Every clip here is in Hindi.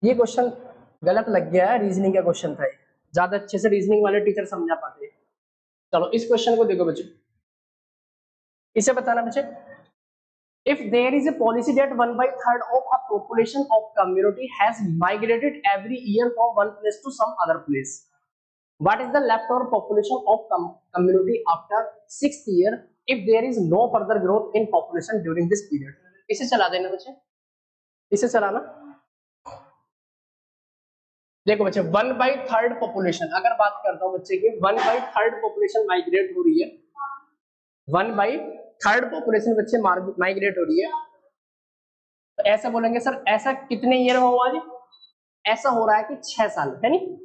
ये क्वेश्चन गलत लग गया है, रीजनिंग का क्वेश्चन था ये, ज्यादा अच्छे से रीजनिंग वाले टीचर समझा पाते हैं। चलो इस क्वेश्चन को देखो बच्चे, इसे बताना बच्चे, if there is a policy that 1/3 of a population of community has migrated every year from one place to some other place, what is the leftover population of community after 6th year if there is no further growth in population during this period? इसे चला देना बच्चे, इसे चलाना। देखो बच्चे 1/3 पॉपुलेशन, अगर बात करता हूं बच्चे की 1/3 पॉपुलेशन माइग्रेट हो रही है, 1/3 पॉपुलेशन बच्चे माइग्रेट हो रही है, तो ऐसा बोलेंगे सर ऐसा कितने ईयर में हुआ जी? ऐसा हो रहा है कि 6 साल, है नहीं?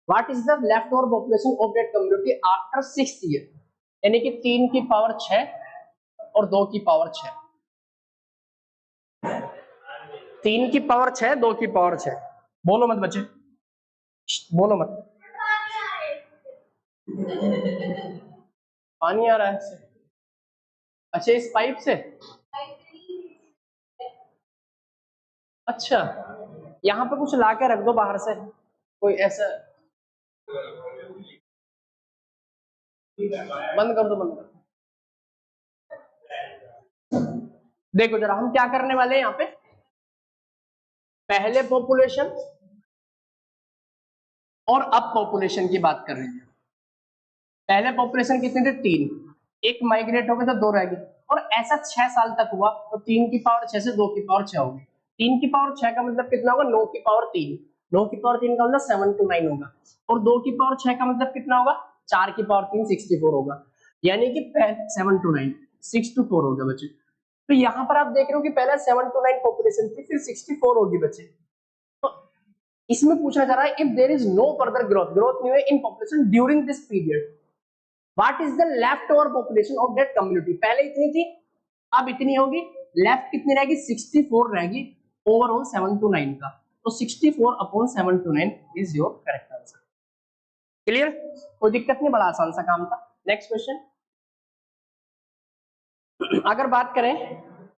What is the left over population of that community after 6th year, यानी कि 3 की पावर 6 और 2 की पावर 6, 3 की पावर 6 2 की पावर 6। बोलो मत बच्चे, बोलो मत, पानी आ रहा है। अच्छा इस पाइप से, अच्छा यहाँ पे कुछ ला के रख दो बाहर से, कोई ऐसा, बंद कर दो, बंद कर दो। देखो जरा हम क्या करने वाले हैं यहाँ पे, पहले पॉपुलेशन और अब पॉपुलेशन की बात कर रहे हैं। पहले पॉपुलेशन कितने थे? 3, एक माइग्रेट हो गए तो 2 रह गए, और ऐसा 6 साल तक हुआ, तो 3 की पावर 6 से 2 की पावर 6 होगी। 3 की पावर 6 का मतलब कितना होगा? 9 की पावर 3, 9 की पावर 3 का मतलब 7 to 9 होगा, और 2 की पावर 6 का मतलब कितना होगा? 4 की पावर 3 64 होगा, यानी कि 7 to 9 6 to 4 होगा बच्चे। तो यहाँ पर आप देख रहे हो कि पहले 7 to 9 पॉपुलेशन थी, फिर 64 होगी बच्चे। तो इसमें पूछा जा रहा है if there is no further growth, growth नहीं हुई in population during this period, what is the left over population of that community? पहले इतनी थी, अब इतनी होगी, लेफ्ट कितनी रहेगी? 64 रहेगी ओवरऑल 7 to 9 का, तो 64 upon 7 to 9 is your correct answer. Clear? कोई दिक्कत नहीं, बड़ा आसान सा काम था। नेक्स्ट क्वेश्चन, अगर बात करें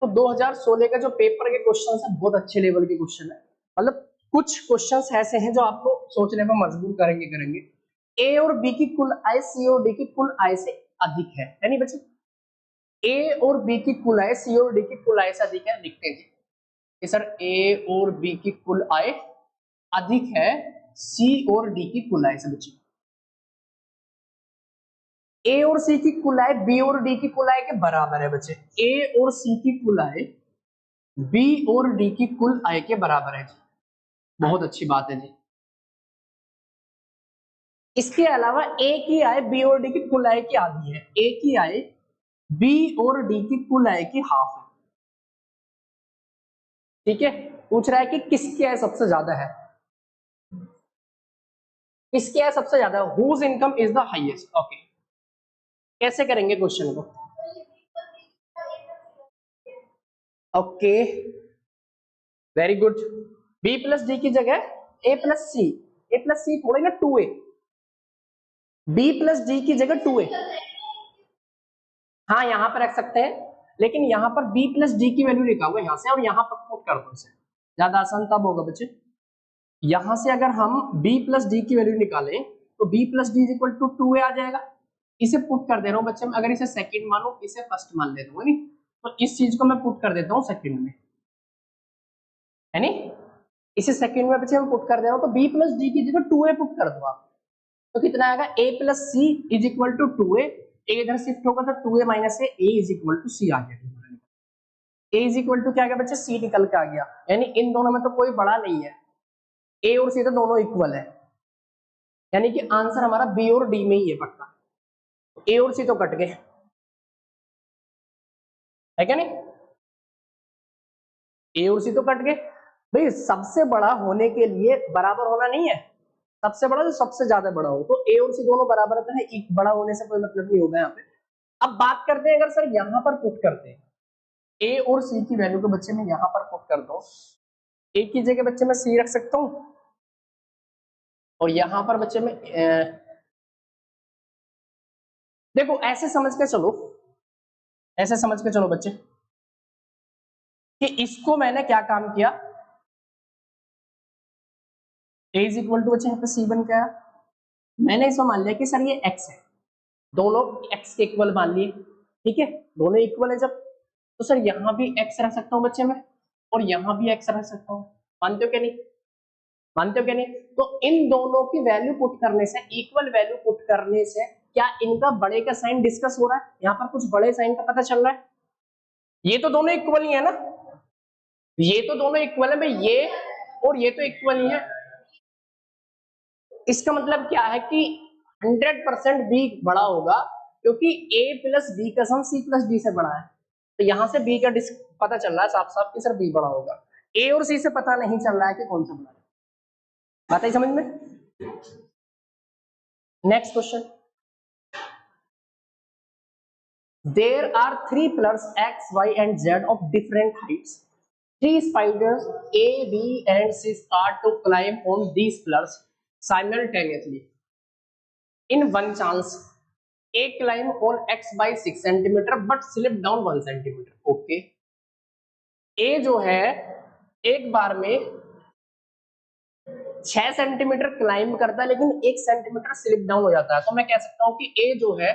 तो 2016 का जो पेपर के क्वेश्चन है बहुत अच्छे लेवल के क्वेश्चन है, मतलब कुछ क्वेश्चंस ऐसे हैं जो आपको सोचने पर मजबूर करेंगे। ए और बी की कुल आय सी और डी की कुल आय से अधिक है नहीं बच्चे? ए और बी की कुल आय सी और डी की कुल आय से अधिक है, लिखते हैं कि सर ए और बी की कुल आय अधिक है सी और डी की कुल आय से। बच्चे ए और सी की कुल आय बी और डी की कुल आय के बराबर है बच्चे, ए और सी की कुल आय बी और डी की कुल आय के बराबर है जी, बहुत अच्छी बात है जी। इसके अलावा ए की आय बी और डी की कुल आय की आधी है, ए की आय बी और डी की कुल आय की हाफ है, ठीक है? पूछ रहा है कि किसकी आय सबसे ज्यादा है, किसकी आय सबसे ज्यादा है, whose income is the highest. Okay, कैसे करेंगे क्वेश्चन को? Okay very good, B plus D की जगह ए प्लस सी, ए प्लस सी थोड़ी ना 2a, बी प्लस डी की जगह 2a, हाँ यहाँ पर रख सकते हैं, लेकिन यहाँ पर b प्लस डी की वैल्यू लिखा हुआ है यहाँ से, और यहाँ पर पुट कर दो इसे, ज्यादा आसान तब होगा बच्चे। यहाँ से अगर हम b प्लस डी की वैल्यू निकालें तो b plus D is equal to 2a आ जाएगा, इसे पुट कर दे रहा हूँ बच्चे, अगर इसे सेकंड मानो इसे फर्स्ट मान लेता हूँ, नहीं तो इस चीज को मैं पुट कर देता हूँ सेकंड में, है नहीं? इसे सेकंड में बच्चे मैं पुट कर दे रहा हूँ, तो b प्लस डी की जगह 2a पुट कर दो आप, तो कितना आएगा? a plus C is equal to 2a, A इधर शिफ्ट होगा तो 2a minus a is equal to C आ गया, a इज इक्वल टू क्या आ गया बच्चे? c निकल के आ गया, यानी इन दोनों में तो कोई बड़ा नहीं है, a और c तो दोनों इक्वल है, यानी कि आंसर हमारा b और d में ही है पक्का, a और c तो कट गए, है क्या नहीं? a और c तो कट गए भाई, सबसे बड़ा होने के लिए बराबर होना नहीं है, सबसे बड़ा जो सबसे ज्यादा बड़ा हो, तो a और c दोनों बराबर रहता है, एक बड़ा होने से कोई मतलब नहीं होगा यहाँ पे। अब बात करते हैं, अगर सर यहाँ पर पुट करते हैं a और c की वैल्यू को बच्चे मैं यहाँ पर पुट कर दो, a की जगह बच्चे मैं c रख सकता हूँ, और यहाँ पर बच्चे में देखो ऐसे समझ के चलो, ऐसे समझ के चलो बच्चे कि इसको मैंने क्या काम किया, a इज इक्वल टू बच्चे यहाँ पे c बन गया। मैंने इसमें मान लिया कि सर ये x है, दोनों x के इक्वल मान लिए, ठीक है, दोनों इक्वल है जब, तो सर यहाँ भी x रख सकता हूँ बच्चे मैं, और यहाँ भी x रख सकता हूँ। मानते हो क्या नहीं, मानते हो क्या नहीं? तो इन दोनों की वैल्यू पुट करने से, इक्वल वैल्यू पुट करने से क्या इनका बड़े का साइन डिस्कस हो रहा है? यहाँ पर कुछ बड़े साइन का पता चल रहा है। ये तो दोनों इक्वल ही है ना, ये तो दोनों इक्वल है भाई, ये और ये तो इक्वल ही है। इसका मतलब क्या है कि 100% बी बड़ा होगा, क्योंकि a प्लस बी का सम c प्लस डी से बड़ा है। तो यहां से b का पता चल रहा है साफ साफ कि सर b बड़ा होगा। a और c से पता नहीं चल रहा है कि कौन सा बड़ा है। बात आई समझ में? Next question, there are 3 pillars x, y and z of different heights. 3 spiders a, b and c start to climb on these pillars simultaneously. In one chance, a climb on x by 6 centimeter but slip down 1 centimeter. Okay. a जो है एक बार में 6 सेंटीमीटर क्लाइंब करता है, लेकिन 1 सेंटीमीटर स्लिप डाउन हो जाता है। तो मैं कह सकता हूं कि a जो है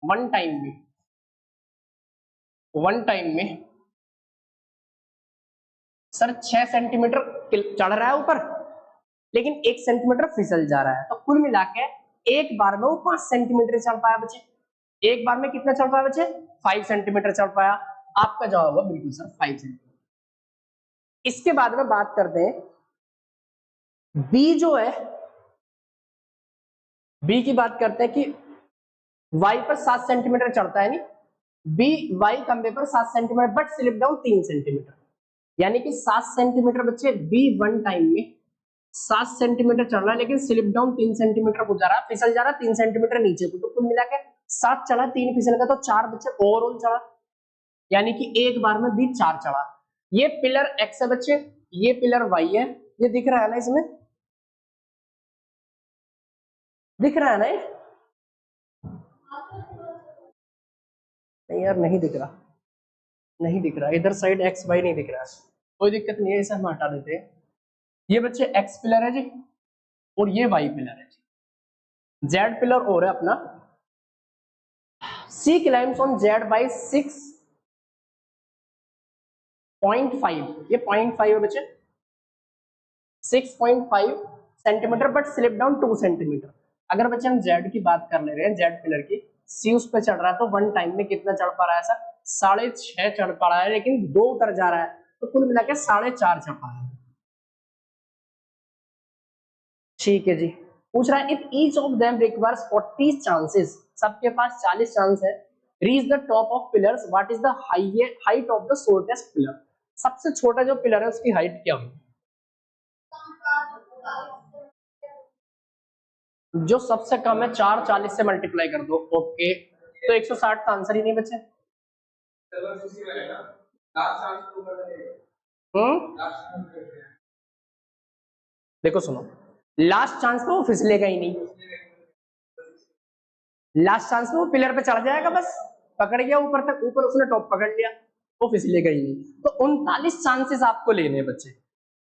वन टाइम में सर 6 सेंटीमीटर चढ़ रहा है ऊपर, लेकिन 1 सेंटीमीटर फिसल जा रहा है। तो कुल मिला के एक बार में वो 5 सेंटीमीटर चढ़ पाया बच्चे। एक बार में कितना चढ़ पाया बच्चे? 5 सेंटीमीटर चढ़ पाया। आपका जवाब होगा बिल्कुल सर 5 सेंटीमीटर। इसके बाद में बात करते हैं बी जो है, बी की बात करते हैं कि y पर 7 सेंटीमीटर चढ़ता है, नहीं बी y खंबे पर 7 centimetre but slip down 3 centimetre, यानी कि 7 सेंटीमीटर बच्चे बी वन टाइम में 7 सेंटीमीटर चढ़ रहा है, लेकिन स्लिप डाउन 3 सेंटीमीटर को जा रहा है, फिसल जा रहा है 3 सेंटीमीटर नीचे को। तो कुल मिला के 7 चढ़ा, 3 फिसल का, तो 4 बच्चे ओवरऑल चढ़ा, यानी कि एक बार में बी 4 चढ़ा। ये पिलर x है बच्चे, ये पिलर y है, ये दिख रहा है ना, इसमें दिख रहा है ना? ये नहीं यार, नहीं दिख रहा, नहीं दिख रहा, इधर साइड x y नहीं दिख रहा है। कोई दिक्कत नहीं है, इसे हम हटा देते हैं। ये बच्चे x पिलर है जी, और ये y पिलर है जी, z पिलर और है अपना। C climbs on Z by 6.5, ये 0.5 है बच्चे, 6.5 centimetre but slip down 2 centimetre. अगर बच्चे हम Z की बात कर ले रहे हैं, Z पिलर की, C उस पर चढ़ रहा है, तो वन टाइम में कितना चढ़ पा रहा है सर? 6.5 चढ़ पा रहा है, लेकिन 2 उतर जा रहा है, तो कुल मिला के 4.5 चढ़ पा रहा है। ठीक है जी। पूछ रहा है if each of them requires 40 chances, सबके पास 40 चांस है, reach the top of pillars, what is the height of the shortest pillar? सबसे छोटा जो पिलर है उसकी हाइट क्या होगी? जो सबसे कम है 440 से मल्टीप्लाई कर दो। ओके, तो 160 का आंसर ही नहीं बचे। देखो सुनो, लास्ट चांस पे वो फिसलेगा ही नहीं, लास्ट चांस में वो पिलर पे चढ़ जाएगा, बस पकड़ गया ऊपर तक, ऊपर उसने टॉप पकड़ लिया, वो फिसलेगा ही नहीं। तो 39 चांसेस आपको लेने हैं बच्चे,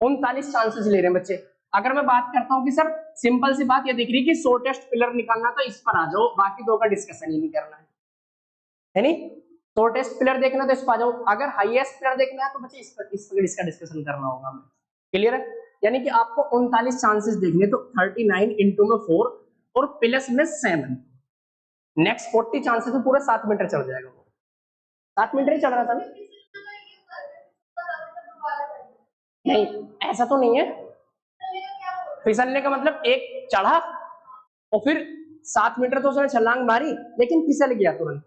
39 चांसेस ले रहे हैं बच्चे। अगर मैं बात करता हूं कि सर सिंपल सी बात ये दिख रही है कि शॉर्टेस्ट पिलर निकालना, तो इस पर आ जाओ, बाकी दो का डिस्कशन ही नहीं करना है नहीं? शॉर्टेस्ट पिलर देखना तो इस पर आ जाओ, अगर हाईएस्ट पिलर देखना है तो बच्चे इस पर इसका डिस्कशन करना होगा हमें। क्लियर है? यानी कि आपको 39 चांसेस देखने, तो 39 इंटू में 4 और प्लस में 7, नेक्स्ट 40 चांसेस में पूरा 7 मीटर चढ़ जाएगा। वो 7 मीटर ही चढ़ रहा था ना? नहीं, ऐसा तो नहीं है। फिसलने का मतलब एक चढ़ा और फिर 7 मीटर तो उसने छलांग मारी, लेकिन फिसल गया तुरंत।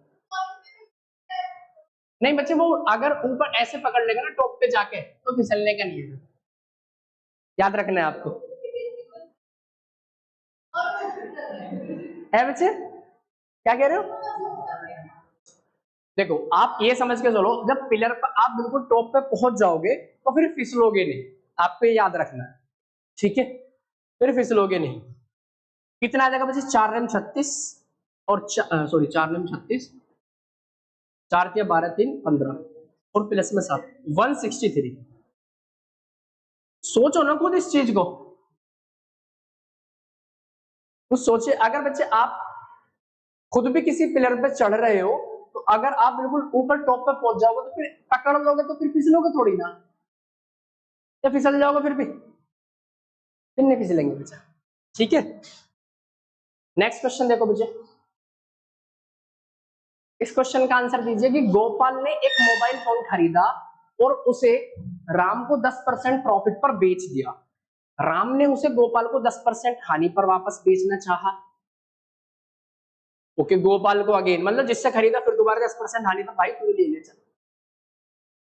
नहीं बच्चे, वो अगर ऊपर ऐसे पकड़ लेगा ना टॉप पे जाके, तो फिसलने का नहीं है, याद रखना है आपको। है बच्चे, क्या कह रहे हो? देखो आप ये समझ के चलो, जब पिलर पर आप बिल्कुल टॉप पे पहुंच जाओगे तो फिर फिसलोगे नहीं, आपको ये याद रखना है, ठीक है? फिर फिसलोगे नहीं। कितना आ जाएगा बच्चे? 4 रन 36 और सॉरी 4 रन 36, 4 के 12 3 15 और प्लस में 7, 163। सोचो ना खुद इस चीज को, तो सोचिए अगर बच्चे आप खुद भी किसी पिलर पे चढ़ रहे हो, तो अगर आप बिल्कुल ऊपर टॉप पे पहुंच जाओगे तो फिर पकड़ लोगे तो फिर फिसलोगे थोड़ी ना, या फिसल जाओगे फिर नहीं फिसलेंगे बच्चा। ठीक है, नेक्स्ट क्वेश्चन देखो बच्चे, इस क्वेश्चन का आंसर दीजिए कि गोपाल ने एक मोबाइल फोन खरीदा और उसे राम को 10% प्रॉफिट पर बेच दिया। राम ने उसे गोपाल को 10% हानि पर वापस बेचना चाहा। ओके, गोपाल को अगेन मतलब जिससे खरीदा फिर दोबारा 10% हानि पर, भाई तू ले ले चल,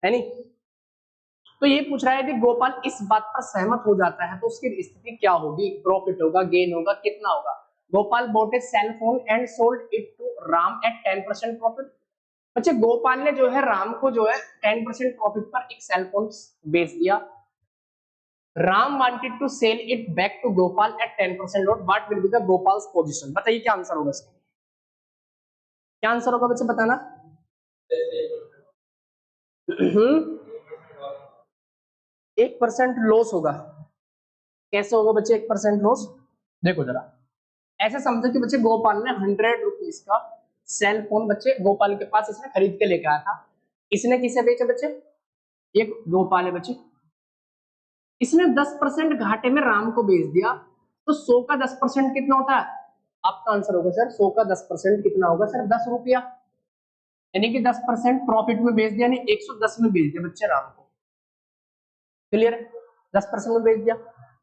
है नहीं। तो ये पूछ रहा है कि गोपाल इस बात पर सहमत हो जाता है तो उसकी स्थिति क्या होगी, प्रॉफिट होगा, गेन होगा, कितना होगा। Gopal bought a cell phone and sold it to Ram at 10% profit. अच्छा, गोपाल ने जो है राम को जो है 10% प्रॉफिट पर एक सेल फोन बेच दिया। Ram wanted to sell it back to Gopal at 10% lot, what will be the Gopal's position. बताइए क्या आंसर होगा इसका, क्या आंसर होगा बच्चे बताना। 1% लॉस होगा। कैसे होगा बच्चे 1% लॉस, देखो जरा, ऐसे समझो कि बच्चे गोपाल ने 100 रुपीज का सेल फोन बच्चे गोपाल के पास इसने खरीद के लेकर आया था। इसने किसे बेचे बच्चे, एक गोपाल है बच्चे, इसने 10% घाटे में राम को बेच दिया। तो 100 का 10% कितना होता है, आपका आंसर होगा सर 100 का 10% कितना होगा सर 10 रुपया, यानी कि 10% प्रॉफिट में बेच दिया, यानी 110 में बेच दिया बच्चे राम को। क्लियर है, 10% में बेच दिया,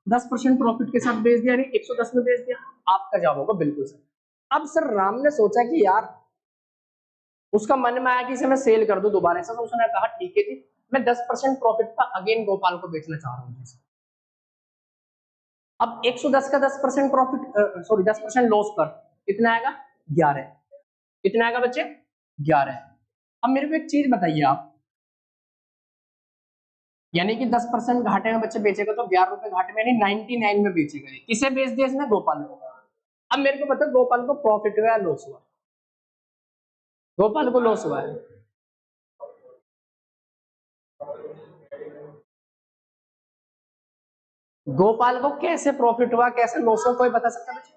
10% प्रॉफिट के साथ बेच दिया, यानी 110 में बेच दिया। आपका जवाब होगा बिल्कुल सर। अब सर राम ने सोचा कि यार, उसका मन में आया कि इसे मैं सेल कर दूं दोबारा से, तो उसने कहा ठीक है जी, मैं 10% प्रॉफिट पर अगेन गोपाल को बेचना चाह रहा हूँ। अब 110 का 10% प्रॉफिट, सॉरी 10% लॉस पर कितना आएगा 11, कितना आएगा बच्चे 11। अब मेरे को एक चीज बताइए आप, यानी कि 10% घाटे में बच्चे बेचेगा तो 11 रुपए घाटे में, यानी 99 में बेचेगा। किसे बेच दिया इसने, गोपाल को। अब मेरे को बताओ गोपाल को प्रॉफिट हुआ या लॉस हुआ, गोपाल को लॉस हुआ है। गोपाल को कैसे प्रॉफिट हुआ कैसे लॉस हुआ, कोई बता सकता है बच्चे।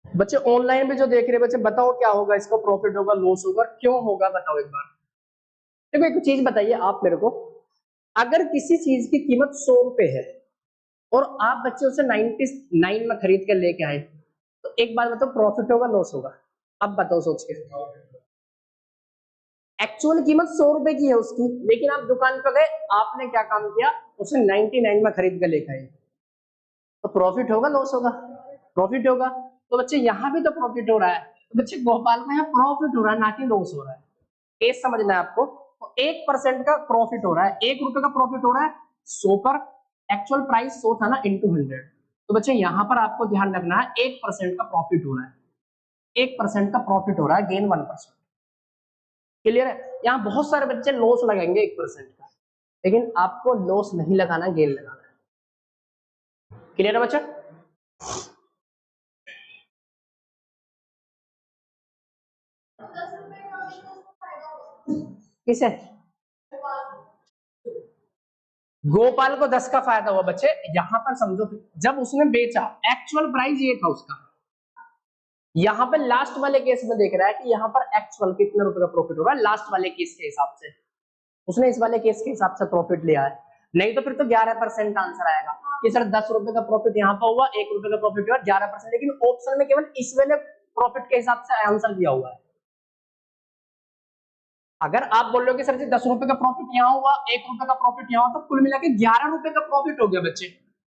बच्चे ऑनलाइन भी जो देख रहे बच्चे, बताओ क्या होगा इसको, प्रॉफिट होगा लॉस होगा क्यों होगा, बताओ एक बार। देखो एक चीज बताइए आप मेरे को, अगर किसी चीज की कीमत 100 रुपए है और आप बच्चे उसे 99 में खरीद कर लेके आए, तो एक बात बताओ प्रॉफिट होगा लॉस होगा, अब बताओ सोच के। एक्चुअल कीमत 100 रुपए की है उसकी, लेकिन आप दुकान पर गए, आपने क्या काम किया, उसे 99 में खरीद कर लेके आए, तो प्रॉफिट होगा लॉस होगा, प्रॉफिट होगा। तो बच्चे यहाँ भी तो प्रॉफिट हो रहा है, तो बच्चे गोपाल में यहाँ प्रॉफिट हो रहा है ना कि लॉस हो रहा है, केस समझना है आपको। तो 1% का प्रॉफिट हो रहा है, 1 रुपए का प्रॉफिट हो रहा है 100 पर, एक्चुअल प्राइस 100 था ना इंटू 100। तो बच्चे यहाँ पर आपको ध्यान रखना है 1% का प्रॉफिट हो रहा है, 1% का प्रॉफिट हो रहा है, गेन 1%। क्लियर है, यहाँ बहुत सारे बच्चे लॉस लगाएंगे 1% का, लेकिन आपको लॉस नहीं लगाना, गेन लगाना है। क्लियर है बच्चा। किसे, गोपाल को 10 का फायदा हुआ बच्चे, यहां पर समझो जब उसने बेचा एक्चुअल प्राइस ये था उसका, यहां पर लास्ट वाले केस में देख रहा है कि यहां पर एक्चुअल कितने रुपए का प्रॉफिट हो रहा है लास्ट वाले केस के हिसाब से, उसने इस वाले केस के हिसाब से प्रॉफिट लिया है। नहीं तो फिर तो 11% आंसर आएगा कि सर 10 रुपए का प्रॉफिट यहाँ पर हुआ, 1 रुपए का प्रॉफिट हुआ 11%, लेकिन ऑप्शन में केवल इस वाले प्रॉफिट के हिसाब से आंसर दिया हुआ है। अगर आप बोल रहे हो कि सर जी 10 रुपए का प्रॉफिट यहाँ हुआ, 1 रुपए का प्रॉफिट यहाँ हुआ, तो कुल मिला के 11 रुपए का प्रॉफिट हो गया बच्चे।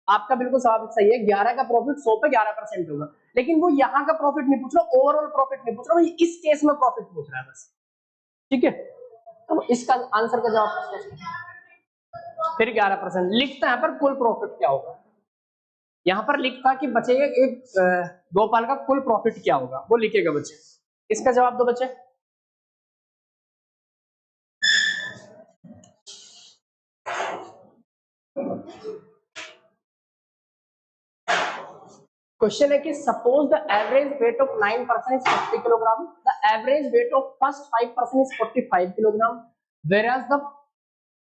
आपका बिल्कुल सही है, 11 का प्रॉफिट 100 पे 11% होगा, लेकिन वो यहाँ का प्रॉफिट नहीं पूछ रहा, ओवरऑल प्रॉफिट नहीं पूछ रहा, वो इस केस में प्रॉफिट पूछ रहा है बस। ठीक है, तो इसका आंसर का जवाब फिर 11% लिखता है, पर कुल प्रॉफिट क्या होगा, यहाँ पर लिखता कि बचे एक गोपाल का कुल प्रॉफिट क्या होगा, वो लिखेगा बच्चे। इसका जवाब दो बच्चे। क्वेश्चन है कि suppose the average weight of 9% is 50 kilogram, the average weight of first 5% is 45 kilogram, whereas the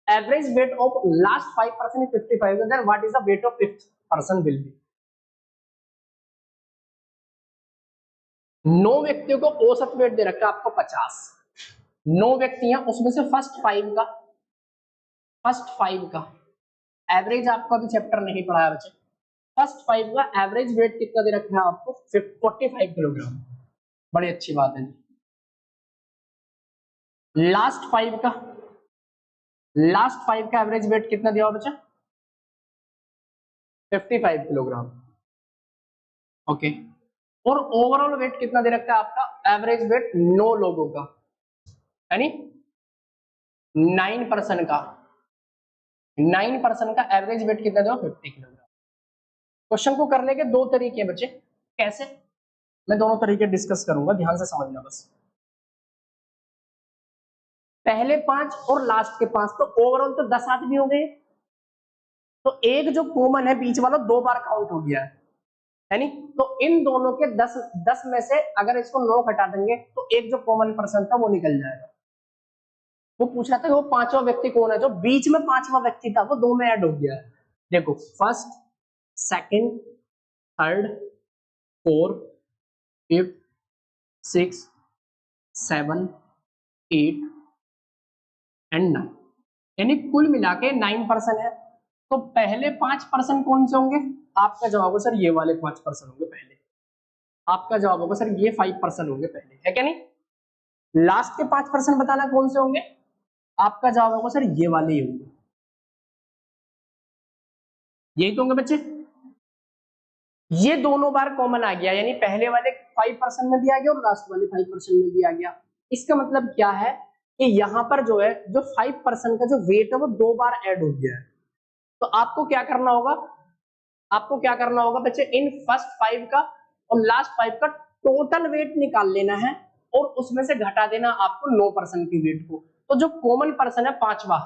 average weight of last 5% is 55, then what is the weight of fifth person will be? 9 व्यक्तियों को औसत वेट दे रखा है आपको 50। 9 व्यक्ति हैं, उसमें से फर्स्ट फाइव का एवरेज आपको अभी चैप्टर नहीं पढ़ाया बच्चे। फर्स्ट 5 का एवरेज वेट कितना दे रखा है आपको? 45 किलोग्राम। बड़ी अच्छी बात है। लास्ट 5 का एवरेज वेट कितना दिया हुआ बच्चा? 55 किलोग्राम। ओके, और ओवरऑल वेट कितना दे रखा है आपका? एवरेज वेट 9 लोगों का, यानी 9% का एवरेज वेट कितना दे? 50 किलोग्राम। क्वेश्चन को करने के 2 तरीके हैं बच्चे। कैसे? मैं दोनों तरीके डिस्कस करूंगा, ध्यान से समझना बस। पहले 5 और लास्ट के 5, तो ओवरऑल तो 10 आदमी हो गए, तो एक जो कॉमन है बीच वाला 2 बार काउंट हो गया है नी? तो इन दोनों के 10 में से अगर इसको 9 हटा देंगे तो एक जो कॉमन पर्सन था वो निकल जाएगा। वो पूछ रहा था वो 5वां व्यक्ति कौन है? जो बीच में 5वां व्यक्ति था वो 2 में ऐड हो गया है। देखो, first, second, third, fourth, fifth, 6, 7, 8 and 9, यानी कुल मिला के 9% है। तो पहले 5% कौन से होंगे? आपका जवाब है सर ये वाले 5% होंगे पहले। आपका जवाब होगा सर ये 5% होंगे पहले, है क्या नहीं? लास्ट के 5% बताना कौन से होंगे? आपका जवाब होगा सर ये वाले ही होंगे। यही तो होंगे बच्चे। ये दोनों बार कॉमन आ गया, यानी पहले वाले 5% में भी आ गया और लास्ट वाले 5% में भी आ गया। इसका मतलब क्या है कि यहां पर जो है जो 5% का जो वेट है वो 2 बार ऐड हो गया है। तो आपको क्या करना होगा? आपको क्या करना होगा बच्चे? इन फर्स्ट 5 का और लास्ट 5 का टोटल वेट निकाल लेना है और उसमें से घटा देना आपको 9% के वेट को। तो जो कॉमन पर्सन है 5वां,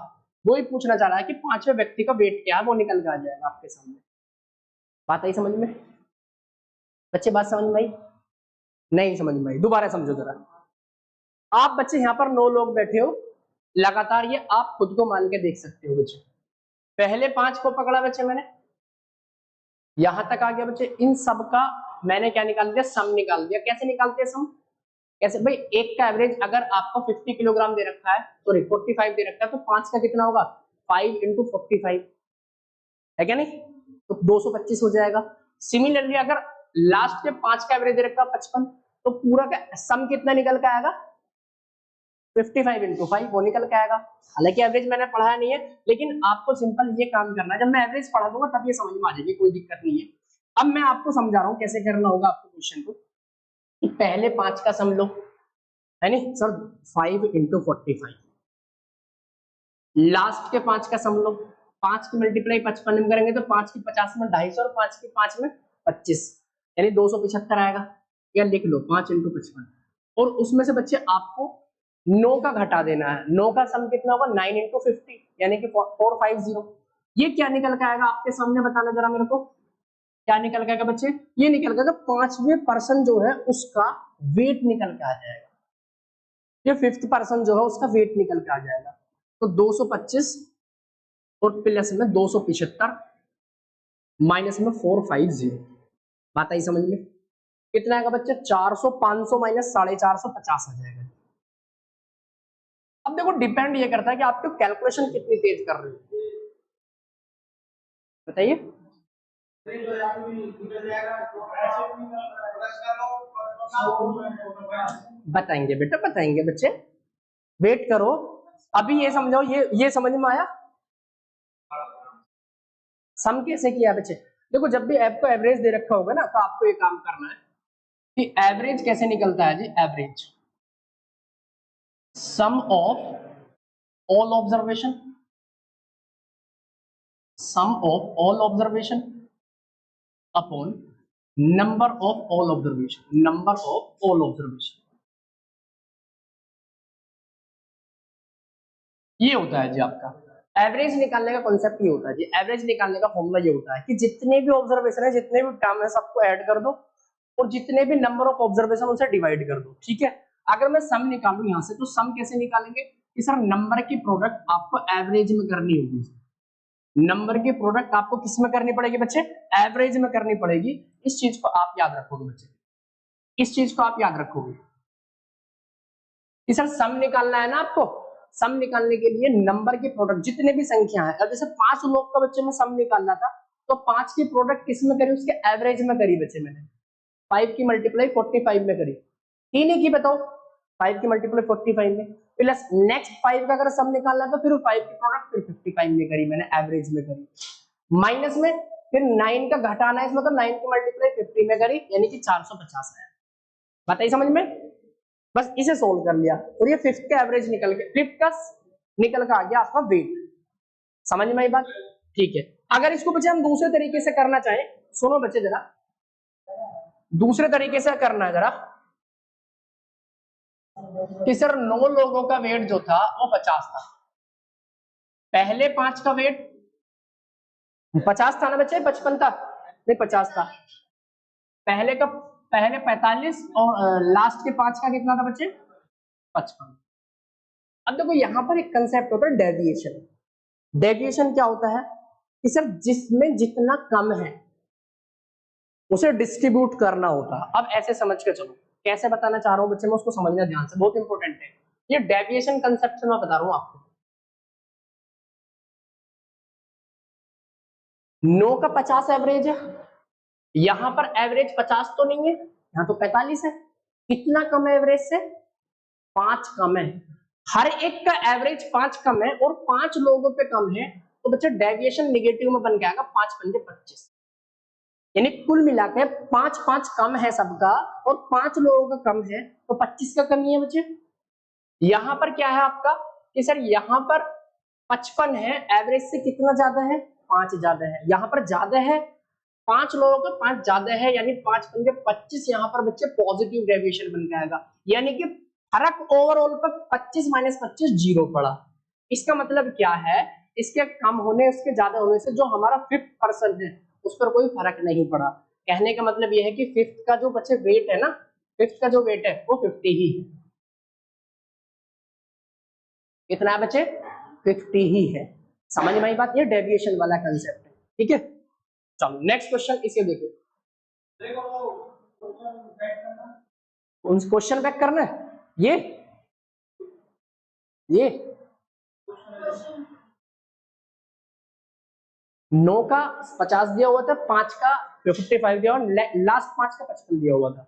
वो ही पूछना चाह रहा है कि 5वें व्यक्ति का वेट क्या है, वो निकल के आ जाएगा आपके सामने। बात आई समझ में बच्चे? बात समझ में आई? नहीं समझ में आई? दोबारा समझो जरा। आप बच्चे यहाँ पर 9 लोग बैठे हो लगातार, ये आप खुद को मान के देख सकते हो बच्चे। पहले 5 को पकड़ा बच्चे मैंने, यहां तक आ गया बच्चे। इन सब का मैंने क्या निकाल दिया? सम निकाल दिया। कैसे निकालते हैं सम? कैसे भाई? एक का एवरेज अगर आपको 50 किलोग्राम दे रखा है, सॉरी 45 दे रखा है, तो 5 का कितना होगा? 5 × 45, है क्या नहीं? तो 225 हो जाएगा। सिमिलरली अगर लास्ट के 5 का एवरेज दे रखा है 55, तो पूरा का सम कितना निकल के आएगा? 55 × 5 वो निकल के आएगा। हालांकि एवरेज मैंने पढ़ाया नहीं है, लेकिन आपको सिंपल ये काम करना है। जब मैं एवरेज पढ़ा दूंगा तब ये समझ में आ जाएगी, कोई दिक्कत नहीं है। अब मैं आपको समझा रहा हूं कैसे करना होगा आपको क्वेश्चन को। पहले 5 का सम लो, है नहीं सर? 5 × 45। लास्ट के 5 का सम लो, 5 की मल्टीप्लाई 55 में करेंगे तो 5 की 50 में 250 और 5 की 5 में 25, यानी 275 आएगा। या लिख लो 5 × 55, और उसमें से बच्चे आपको 9 का घटा देना है। 9 का सम कितना होगा? 9 × 50, यानी कि 450। ये क्या निकल के आएगा आपके सामने? बताना जरा मेरे को, क्या निकल के आएगा बच्चे? ये निकल के आएगा 5वें पर्सन जो है उसका वेट निकल के आ जाएगा। ये 5th पर्सन जो है उसका वेट निकल के आ जाएगा। तो 225 और प्लस में 275 माइनस में 450। बात आई समझ में? कितना आएगा बच्चे? 400, 500 माइनस 450 आ जाएगा। अब देखो डिपेंड ये करता है कि आपकी कैलकुलेशन कितनी तेज कर रहे हो, बताइए। बताएंगे बेटा, बताएंगे बच्चे, वेट करो। अभी ये समझाओ, ये समझ में आया सम कैसे किया बच्चे? देखो जब भी आपको एवरेज दे रखा होगा ना, तो आपको ये काम करना है कि एवरेज कैसे निकलता है जी? Average sum of all observation, sum of all observation upon number of all observation, number of all observation. ये होता है जी आपका एवरेज निकालने का कॉन्सेप्ट। ये होता है जी एवरेज निकालने का फॉर्मूला। ये होता है कि जितने भी ऑब्जर्वेशन है, जितने भी टर्म है, सबको ऐड कर दो और जितने भी नंबर ऑफ ऑब्जर्वेशन उनसे डिवाइड कर दो। ठीक है, अगर मैं सम निकालूं यहां से, तो सम कैसे निकालेंगे? कि सर नंबर की प्रोडक्ट आपको एवरेज में करनी होगी। नंबर की प्रोडक्ट आपको किस में करनी पड़ेगी बच्चे? एवरेज में करनी पड़ेगी। इस चीज को आप याद रखोगे बच्चे, इस चीज को आप याद रखोगे कि सर सम निकालना है ना आपको। सम निकालने के लिए नंबर की प्रोडक्ट जितने भी संख्या है, अब जैसे 5 लोग का बच्चे में सम निकालना था तो 5 की प्रोडक्ट किस में करी? उसके एवरेज में करी बच्चे मैंने। 5 की मल्टीप्लाई 45 में करी। 3 की बताओ, 5 की मल्टीप्लाई 45 में, प्लस नेक्स्ट 5 का अगर सम निकालना तो फिर 5 की प्रोडक्ट फिर 55 में करी मैंने, एवरेज में करी। माइनस में फिर 9 का घटाना है इसमें, तो 9 की मल्टीप्लाई 50 में करी, यानी कि 450 आया। बताइए समझ में? बस इसे सोल्व कर लिया और ये फिफ्थ का एवरेज निकल के, फिफ्थ का निकल के आ गया आपका वेट। समझ में आई बात? ठीक है। अगर इसको बच्चे हम दूसरे तरीके से करना चाहें, सुनो बच्चे जरा, दूसरे तरीके से करना है जरा कि सर 9 लोगों का वेट जो था वो 50 था, पहले 5 का वेट 50 था ना बच्चे, 55 था नहीं 50 था, पहले 45 और लास्ट के 5 का कितना था बच्चे? 55। अब देखो यहां पर एक कंसेप्ट होता है डेविएशन। डेविएशन क्या होता है कि सर जिसमें जितना कम है उसे डिस्ट्रीब्यूट करना होता है। अब ऐसे समझ के चलो, कैसे बताना चाह रहा हूं बच्चे, मैं उसको समझना ध्यान से, बहुत इंपॉर्टेंट है ये डेविएशन कंसेप्ट से मैं बता रहा हूं आपको। 9 का 50 एवरेज है, यहां पर एवरेज 50 तो नहीं है, यहां तो 45 है। कितना कम है एवरेज से? 5 कम है। हर एक का एवरेज 5 कम है और 5 लोगों पे कम है, तो बच्चे डेविएशन निगेटिव में बन के आएगा, 5 पंजे 25, यानी कुल मिला के 5 कम है सबका और 5 लोगों का कम है, तो 25 का कमी है बच्चे। यहां पर क्या है आपका कि सर यहां पर 55 है, एवरेज से कितना ज्यादा है? 5 ज्यादा है। यहां पर ज्यादा है, 5 लोगों का 5 ज्यादा है, यानी 5 पंजे 25, यहां पर बच्चे पॉजिटिव डेविएशन बन के आएगा, यानी कि फर्क ओवरऑल पर 25 माइनस 25 जीरो पड़ा। इसका मतलब क्या है? इसके कम होने उसके ज्यादा होने से जो हमारा 5th है उस पर कोई फर्क नहीं पड़ा। कहने का मतलब यह है कि 5th का जो बच्चे वेट है ना, 5th का जो वेट है वो 50 ही है। कितना है बच्चे? 50 ही है। समझ में आई बात? ये डेविएशन वाला कंसेप्ट है। ठीक है, चलो नेक्स्ट क्वेश्चन इसे देखो। क्वेश्चन बैक करना है, ये 9 का 50 दिया हुआ था, 5 का 55 दिया हुआ, लास्ट 5 का 55 दिया हुआ था।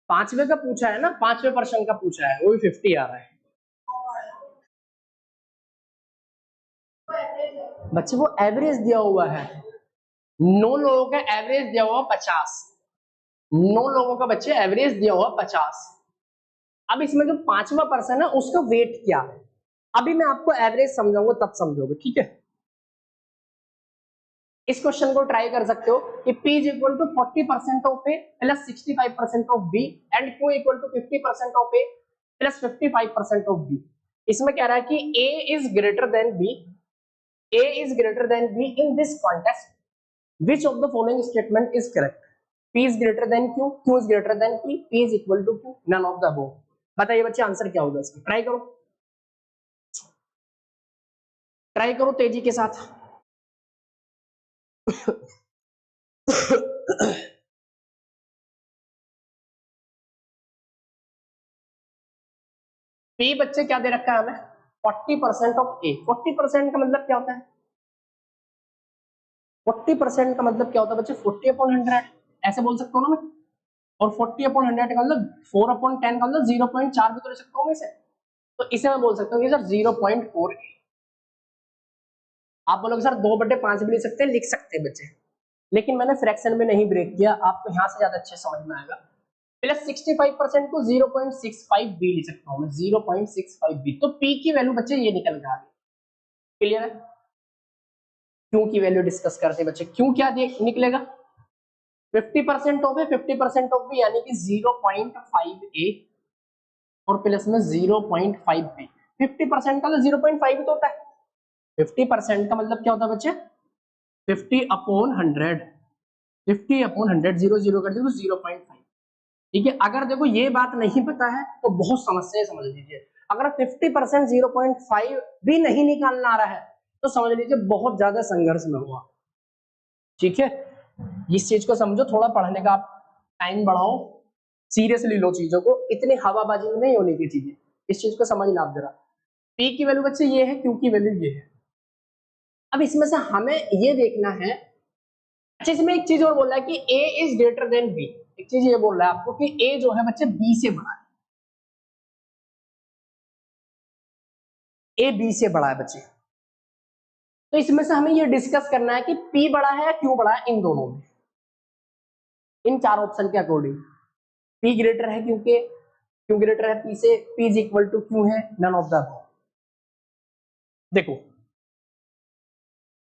पांचवे का पूछा है ना, 5वें पर्सन का पूछा है, वो भी 50 आ रहा है बच्चे, वो एवरेज दिया हुआ है। 9 लोगों का एवरेज दिया हुआ 50, 9 लोगों का बच्चे एवरेज दिया हुआ 50। अब इसमें जो 5वां पर्सन है उसका वेट क्या है, अभी मैं आपको एवरेज समझाऊंगा तब समझोगे। ठीक है, इस क्वेश्चन को ट्राई कर सकते हो कि P is equal to 40% of A plus 65% of B and Q equal to 50% of A plus 55% of B। इसमें कह रहा है कि A is greater than B, A is greater than B in this context, which of the following statement is correct? P is greater than Q, Q is greater than P, P is equal to Q, none of the above। बताइए बच्चे आंसर क्या होगा इसका, ट्राई करो, ट्राई करो तेजी के साथ। P बच्चे क्या दे रखा है हमें? 40% ऑफ A। 40% का मतलब क्या होता है? 40% का मतलब क्या होता है बच्चे? 40/100 ऐसे बोल सकता हूँ ना मैं, और 40/100 का मतलब 4/10 का मतलब 0.4 भी तो ले सकता हूँ इसे, तो इसे मैं बोल सकता हूँ कि सर 0.4। आप बोलोगे सर 2/5 भी ले सकते हैं, लिख सकते हैं बच्चे, लेकिन मैंने फ्रैक्शन में नहीं ब्रेक किया, आपको यहाँ से ज्यादा अच्छे समझ में आएगा। प्लस 65% को 0.65 बी लिख सकता हूँ मैं, 0.65 बी, तो पी की वैल्यू बच्चे ये निकल के आ गई। क्लियर है? क्यों की वैल्यू डिस्कस करते हैं बच्चे, क्यों क्या निकलेगा? 50% ऑफ है, 50% ऑफ बी, यानी कि 0.5 ए और प्लस में 0.5 बी। 50% का तो 0.5 तो होता है, 50% का मतलब क्या होता है बच्चे? 50/100। 50/100, 0 कर दिया तो 0.5। ठीक है, अगर देखो ये बात नहीं पता है तो बहुत समस्या है, समझ लीजिए। अगर 50% 0.5 भी नहीं निकालना आ रहा है तो समझ लीजिए बहुत ज्यादा संघर्ष में हुआ। ठीक है, इस चीज को समझो, थोड़ा पढ़ने का आप टाइम बढ़ाओ, सीरियसली लो चीजों को, इतनी हवाबाजी में नहीं होने की चीजें, इस चीज को समझना आप जरा। पी की वैल्यू बच्चे ये है, क्यू की वैल्यू ये है। अब इसमें से हमें ये देखना है, अच्छा इसमें एक चीज और बोल रहा है कि ए इज ग्रेटर देन बी। एक चीज ये बोल रहा है आपको कि ए जो है बच्चे बी से बड़ा है, ए बी से बड़ा है बच्चे। तो इसमें से हमें ये डिस्कस करना है कि पी बड़ा है या क्यू बड़ा है इन दोनों में, इन चार ऑप्शन के अकॉर्डिंग। पी ग्रेटर है क्योंकि क्यू ग्रेटर है पी से, P is equal to Q है, नन ऑफ द। देखो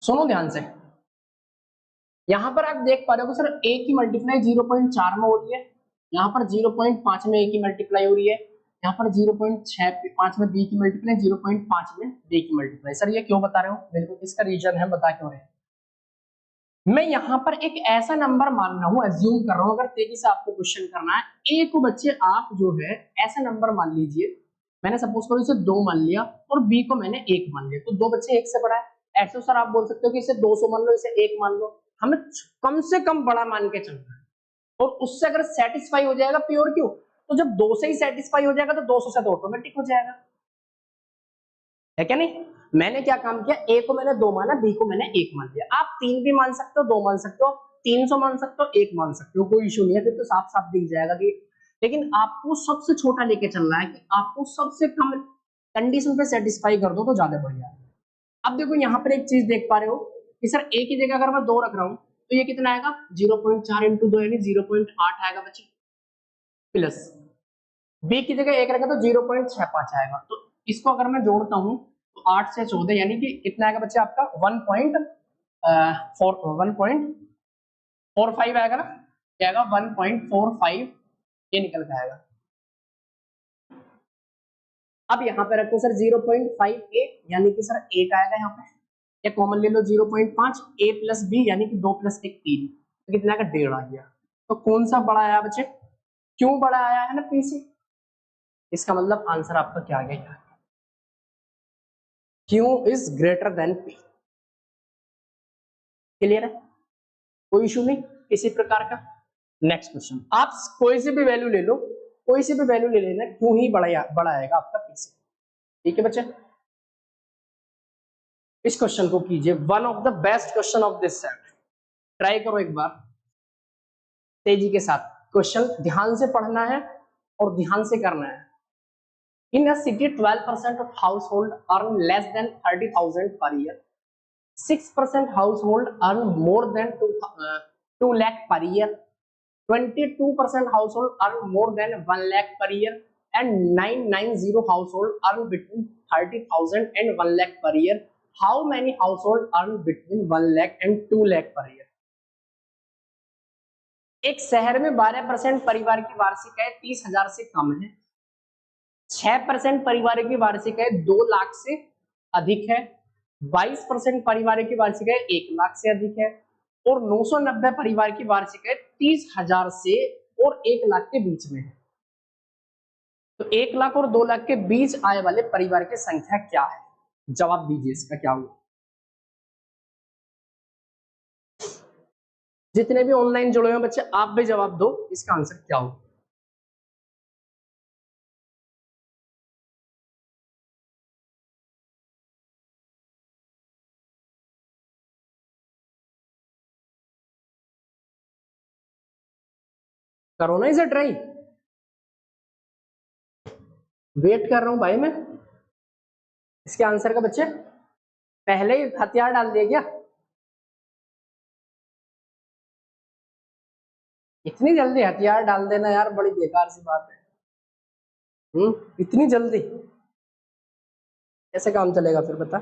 सुनो ध्यान से, यहां पर आप देख पा रहे हो सर ए की मल्टीप्लाई 0.4 में हो रही है, यहाँ पर 0.5 में ए की मल्टीप्लाई हो रही है, यहाँ पर 0.65 में बी की मल्टीप्लाई, 0.5 में डी की मल्टीप्लाई। सर ये क्यों बता रहे हो मेरे को, इसका रीजन है, बता क्यों रहे हैं। मैं यहाँ पर एक ऐसा नंबर मान रहा हूँ, एज्यूम कर रहा हूँ, अगर तेजी से आपको क्वेश्चन करना है। ए को बच्चे आप जो है ऐसा नंबर मान लीजिए, मैंने सपोज करो इसे 2 मान लिया और बी को मैंने 1 मान लिया, तो दो बच्चे 1 से बड़ा है। ऐसे सर आप बोल सकते हो कि इसे 200 मान लो, इसे 1 मान लो, हमें कम से कम बड़ा मान के चलना है। और उससे अगर सेटिस्फाई हो जाएगा पी और क्यू, तो जब 2 से ही सेटिस्फाई हो जाएगा तो 200 से तो ऑटोमेटिक हो जाएगा, है क्या नहीं। मैंने क्या काम किया, ए को मैंने 2 माना, बी को मैंने 1 मान लिया। आप 3 भी मान सकते हो, 2 मान सकते हो, 300 मान सकते हो, 1 मान सकते हो, कोई इशू नहीं है, फिर तो साफ साफ दिख जाएगा कि। लेकिन आपको सबसे छोटा लेके चलना है कि आपको सबसे कम कंडीशन पे सेटिस्फाई कर दो तो ज्यादा बढ़िया है। अब देखो यहाँ पर एक चीज देख पा रहे हो कि सर ए की जगह अगर मैं 2 रख रहा हूँ तो ये कितना आएगा, 0.4 इंटू 2 यानी 0.8 आएगा बच्चे, प्लस बी की जगह 1 रखा तो 0.65 आएगा। तो इसको अगर मैं जोड़ता हूँ तो 8 से 14 यानी कि कितना आएगा बच्चे आपका 1.45 आएगा ना, क्या आएगा 1.45, ये निकल के आएगा। अब यहाँ पे रखो सर 0.5 ए यानी कि सर 1 आएगा यहाँ पे, या कॉमन ले लो 0.5 ए प्लस बी यानी कि 2 + 1 3, तो कितना आएगा 1.5 आ गया। तो कौन सा बड़ा आया बच्चे, क्यों बड़ा आया है ना पी से, इसका मतलब आंसर आपका क्या आ गया, Q is greater than P. Clear है, कोई इशू नहीं किसी प्रकार का। नेक्स्ट क्वेश्चन, आप कोई से भी वैल्यू ले लो, कोई से भी वैल्यू ले लेना, क्यों ही बड़ा आएगा आपका पी से। ठीक है बच्चे, इस क्वेश्चन को कीजिए, one of the best question of this set. Try करो एक बार तेजी के साथ, क्वेश्चन ध्यान से पढ़ना है और ध्यान से करना है। In a city 12% of household earn less than 30,000 per year, 6% household earn more than 2 lakh per year, 22% household earn more than 1 lakh per year, and 990 household earn between 30,000 and 1 lakh per year. How many household earn between 1 lakh and 2 lakh per year? एक शहर में 12% परिवार की वार्षिक आय 30,000 से कम है, 6% परिवार की वार्षिक आय 2 लाख से अधिक है, 22% परिवार की वार्षिक आय 1 लाख से अधिक है, और 990 परिवार की वार्षिक आय 30,000 से और 1 लाख के बीच में है। तो 1 लाख और 2 लाख के बीच आय वाले परिवार की संख्या क्या है, जवाब दीजिए इसका क्या होगा। जितने भी ऑनलाइन जुड़े हुए बच्चे आप भी जवाब दो, इसका आंसर क्या होगा। करो ना इसे ट्राई, वेट कर रहा हूं भाई मैं इसके आंसर का। बच्चे पहले ही हथियार डाल दिया क्या, इतनी जल्दी हथियार डाल देना यार बड़ी बेकार सी बात है। इतनी जल्दी कैसे काम चलेगा फिर बता।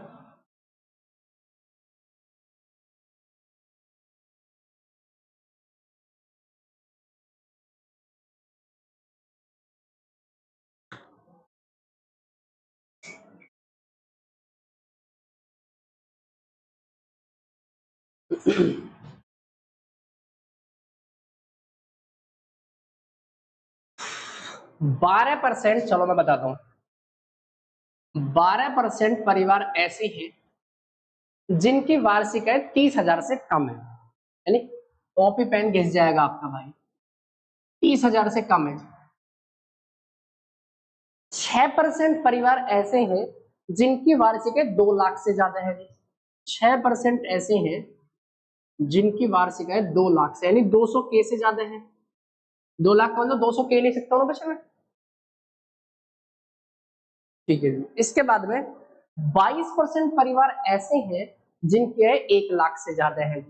12%, चलो मैं बताता हूं, 12% परिवार ऐसे हैं जिनकी वार्षिक आय 30,000 से कम है, यानी कॉपी पेन घिस जाएगा आपका भाई, 30,000 से कम है। 6% परिवार ऐसे हैं जिनकी वार्षिक आय 2 लाख से ज्यादा है। 6% ऐसे हैं जिनकी वार्षिक आय 2 लाख से, यानी 200 के से ज्यादा है। 2 लाख का मतलब 200 के ले सकता हूँ ना बच्चे में, ठीक है जी। इसके बाद में 22% परिवार ऐसे हैं जिनकी आय 1 लाख से ज्यादा है,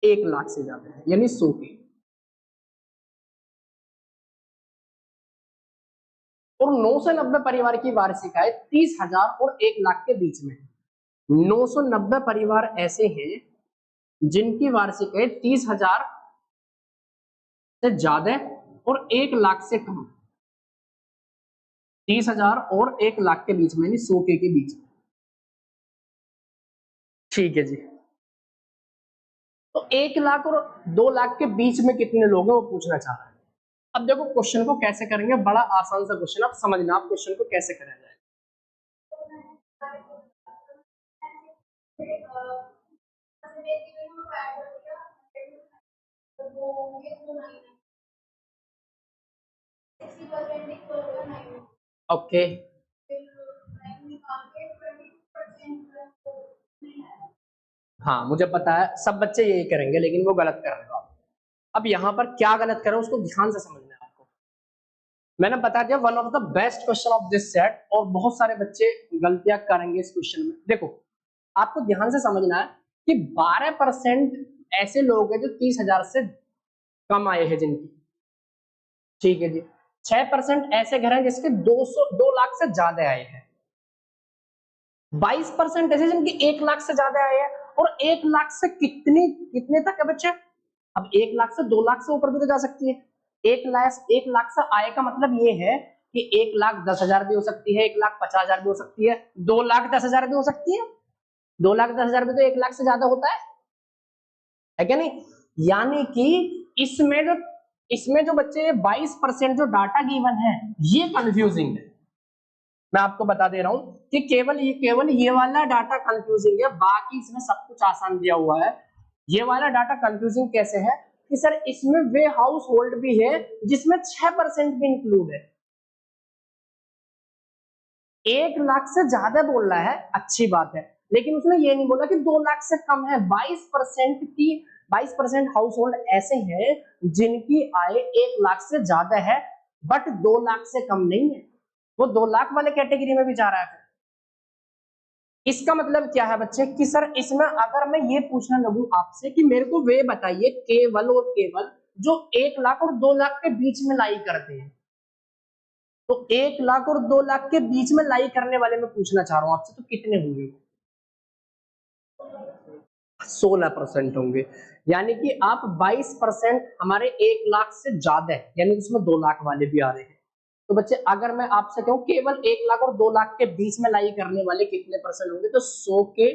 1 लाख से ज्यादा है, यानी 100 के। और 990 परिवार की वार्षिक आय 30,000 और 1 लाख के बीच में है। 990 परिवार ऐसे हैं जिनकी वार्षिक आय 30,000 से ज्यादा और 1 लाख से कम, 30,000 और 1 लाख के बीच में, यानी 100 के बीच में, ठीक है जी। तो 1 लाख और 2 लाख के बीच में कितने लोग हैं वो पूछना चाह रहा है। अब देखो क्वेश्चन को कैसे करेंगे, बड़ा आसान सा क्वेश्चन, आप समझना आप क्वेश्चन को कैसे करा जाए। ओके, हाँ मुझे पता है सब बच्चे यही करेंगे, लेकिन वो गलत कर रहे हो आप। अब यहाँ पर क्या गलत करो उसको ध्यान से समझना है आपको। मैंने बता दिया one of the best question of this set, और बहुत सारे बच्चे गलतियां करेंगे इस क्वेश्चन में। देखो आपको ध्यान से समझना है कि 12% ऐसे लोग हैं जो 30,000 से कम आए हैं जिनकी, ठीक है जी। 6% ऐसे घर हैं जिसके 2 लाख से ज्यादा आए हैं। 22% ऐसे जिनकी 1 लाख से ज्यादा आए हैं, और 1 लाख से कितने तक है बच्चे, अब 1 लाख से 2 लाख से ऊपर भी तो जा सकती है। 1 लाख से आय का मतलब ये है कि 1,10,000 भी हो सकती है, 1,50,000 भी हो सकती है, 2,10,000 भी हो सकती है। 2,10,000 भी तो 1 लाख से ज्यादा होता है क्या नहीं? यानी कि इसमें जो बच्चे 22% जो डाटा गिवन है ये कंफ्यूजिंग है। मैं आपको बता दे रहा हूं कि केवल ये वाला डाटा कंफ्यूजिंग है, बाकी इसमें सब कुछ आसान दिया हुआ है। ये वाला डाटा कंफ्यूजिंग कैसे है कि सर इसमें वे हाउस होल्ड भी है जिसमें 6% भी इंक्लूड है। 1 लाख से ज्यादा बोल रहा है, अच्छी बात है, लेकिन उसने ये नहीं बोला कि 2 लाख से कम है। 22% हाउस होल्ड ऐसे हैं जिनकी आय 1 लाख से ज्यादा है, बट 2 लाख से कम नहीं है, वो 2 लाख वाले कैटेगरी में भी जा रहा है। इसका मतलब क्या है बच्चे कि सर इसमें अगर मैं ये पूछने लगूं आपसे कि मेरे को वे बताइए केवल और केवल जो 1 लाख और 2 लाख के बीच में लाई करते हैं, तो 1 लाख और 2 लाख के बीच में लाई करने वाले मैं पूछना चाह रहा हूं आपसे, तो कितने होंगे? 16% होंगे। यानी कि आप 22% हमारे 1 लाख से ज्यादा है, यानी उसमें 2 लाख वाले भी आ रहे हैं। तो बच्चे अगर मैं आपसे कहूं केवल 1 लाख और 2 लाख के बीच में लाई करने वाले कितने परसेंट होंगे, तो 100 के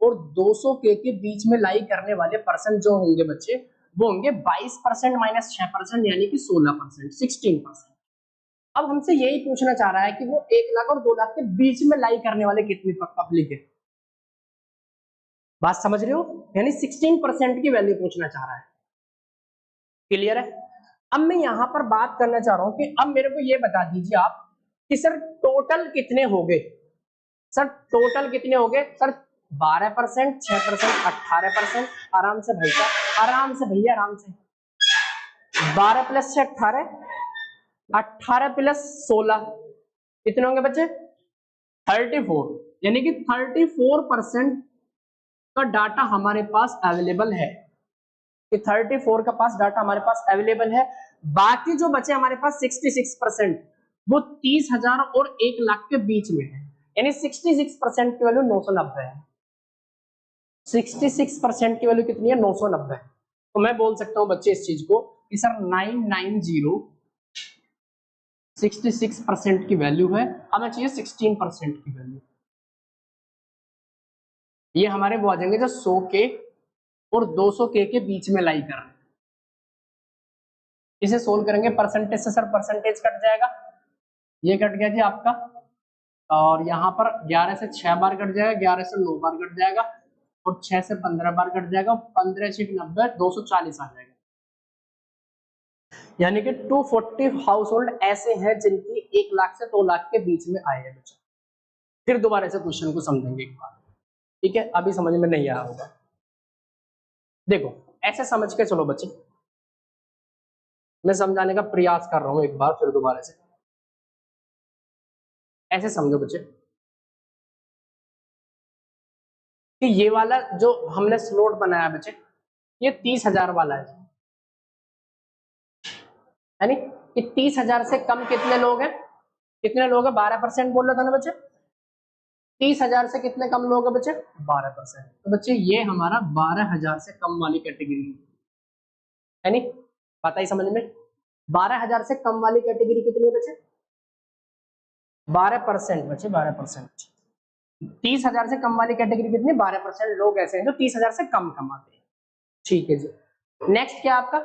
और 200 के बीच में लाई करने वाले परसेंट जो होंगे बच्चे, वो होंगे 22% माइनस 6%, यानी कि 16%, 16%। अब हमसे यही पूछना चाह रहा है कि वो 1 लाख और 2 लाख के बीच में लाई करने वाले कितनी पब्लिक है। बात समझ रहे हो? यानी 16% की वैल्यू पूछना चाह रहा है। क्लियर है? अब मैं यहां पर बात करना चाह रहा हूं कि अब मेरे को ये बता दीजिए आप कि सर टोटल कितने हो गए, सर टोटल कितने हो गए सर? 12%, 6%, 18%। आराम से भाई साहब, आराम से भैया, आराम से। 12 प्लस 6 18, 18 प्लस 16 कितने होंगे बच्चे? 34, यानी कि 34% का डाटा हमारे पास अवेलेबल है, कि 34 का पास डाटा हमारे पास अवेलेबल है। बाकी जो बचे हमारे पास 66%, वो 30,000 और 1 लाख के बीच में है, यानी 66% की वैल्यू 990 है। 66% की वैल्यू कितनी है? 990। तो मैं बोल सकता हूं बच्चे इस चीज को कि सर 990 66% की वैल्यू है, हमें चाहिए 16% की वैल्यू। ये हमारे वो आ जाएंगे जो 100 के और 200 के बीच में लाई कर रहे हैं। इसे सोल्व करेंगे परसेंटेज से सर परसेंटेज कट जाएगा, ये कट गया जी आपका, और यहाँ पर 11 से 6 बार कट जाएगा, 11 से 9 बार कट जाएगा, और 6 से 15 बार कट जाएगा, 15 से 90 240 आ जाएगा। यानी कि 240 हाउस होल्ड ऐसे हैं जिनकी 1 लाख से 2 लाख के बीच में आए हैं बच्चे। फिर दोबारा से क्वेश्चन को समझेंगे एक बार, ठीक है, अभी समझ में नहीं आया होगा। देखो ऐसे समझ के चलो बच्चे, मैं समझाने का प्रयास कर रहा हूं एक बार फिर दोबारा से, ऐसे समझो बच्चे कि ये वाला जो हमने स्लोट बनाया बच्चे, ये 30,000 वाला है, यानी कि 30,000 से कम कितने लोग हैं, कितने लोग हैं, 12% बोल रहा था ना बच्चे, 30,000 से कितने कम लोग हैं बच्चे, 12%। तो बच्चे ये हमारा 12,000 से कम वाली कैटेगरी है, यानी बात आई समझ में। 12,000 से कम वाली कैटेगरी कितनी है बच्चे, 12% बच्चे, 12%। 30,000 से कम वाली कैटेगरी कितनी, 12% लोग ऐसे हैं जो 30,000 से कम कमाते हैं, ठीक है जी। नेक्स्ट क्या आपका,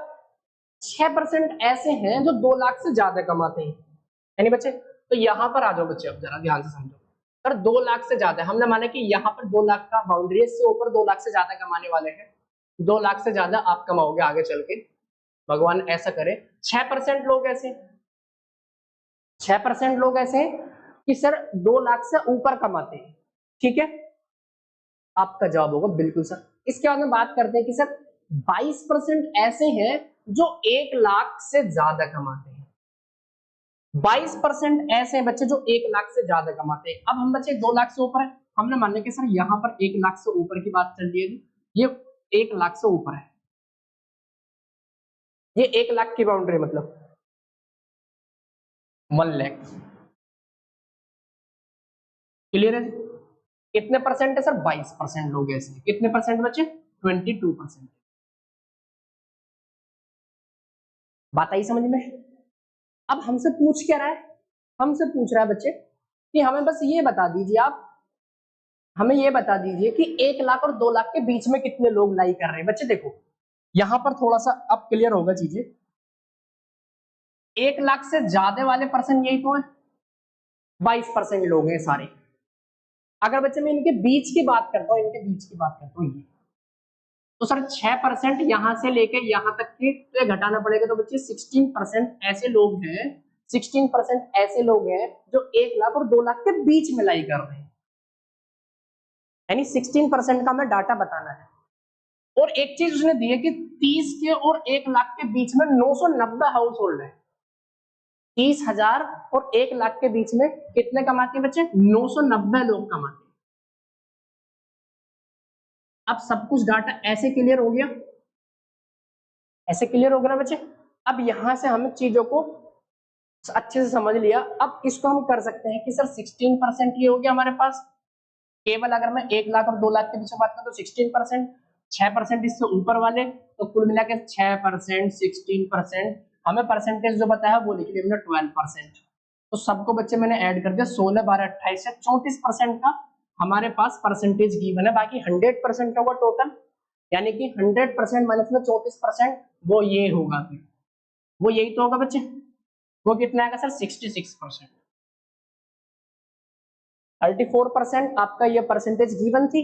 6% ऐसे हैं जो 2 लाख से ज्यादा कमाते हैं, यानी बच्चे तो यहां पर आ जाओ बच्चे, अब जरा ध्यान से समझो सर, 2 लाख से ज्यादा हमने माना कि यहाँ पर 2 लाख का बाउंड्री है, इससे ऊपर 2 लाख से ज्यादा कमाने वाले हैं, 2 लाख से ज्यादा आप कमाओगे आगे चल के, भगवान ऐसा करे। 6% लोग ऐसे, 6% लोग ऐसे हैं कि सर 2 लाख से ऊपर कमाते हैं, ठीक है, आपका जवाब होगा बिल्कुल सर। इसके बाद में बात करते हैं कि सर 22% ऐसे हैं जो 1 लाख से ज्यादा कमाते हैं, 22% ऐसे हैं बच्चे जो 1 लाख से ज्यादा कमाते हैं। अब हम बच्चे 2 लाख से ऊपर है, हमने मान लिया कि सर यहाँ पर 1 लाख से ऊपर की बात चल रही है, ये 1 लाख से ऊपर है, ये 1 लाख की बाउंड्री मतलब 1 लाख, क्लियर है। कितने परसेंट है सर, 22% लोग ऐसे हैं, कितने परसेंट बच्चे, 22%। बात आई समझ में। अब हमसे पूछ क्या रहा है, हमसे पूछ रहा है बच्चे कि हमें बस ये बता दीजिए, आप हमें ये बता दीजिए कि 1 लाख और 2 लाख के बीच में कितने लोग लाई कर रहे हैं। बच्चे देखो यहां पर थोड़ा सा अब क्लियर होगा चीजें, 1 लाख से ज्यादा वाले पर्सन यही तो है, 22% लोग हैं सारे। अगर बच्चे मैं इनके बीच की बात करता हूँ, इनके बीच की बात करता हूँ ये, तो सर 6% यहां से लेके यहां तक की तो घटाना पड़ेगा, तो बच्चे 16% ऐसे लोग हैं, 16% ऐसे लोग हैं जो 1 लाख और 2 लाख के बीच में लाई कर रहे हैं, यानी 16% का हमें डाटा बताना है। और एक चीज उसने दी है कि 30 के और 1 लाख के बीच में 990 हाउस होल्ड है, 30,000 और 1 लाख के बीच में कितने कमाते हैं बच्चे, 990 लोग कमाते हैं। अब सब कुछ डाटा ऐसे क्लियर हो गया, ऐसे क्लियर हो गया ना बच्चे। अब यहां से हम चीजों को अच्छे से समझ लिया, अब इसको हम कर सकते हैं कि सर 16% ये हो गया हमारे पास, केवल अगर मैं 1 लाख और 2 लाख के बीच में बात करूं तो 16%, 6% इससे ऊपर वाले, तो कुल मिला के 6%, 16%, हमें परसेंटेज जो बताया वो लिख लिया हमने 12%। तो सबको बच्चे मैंने ऐड कर दिया, 16, 12, 28 से 34% का हमारे पास परसेंटेज गिवन है, बाकी 100% होगा टोटल, यानी कि 100% माइनस में 34% वो ये होगा, फिर वो यही तो होगा बच्चे, वो कितना आएगा सर, 66%। 34% आपका ये परसेंटेज गिवन थी,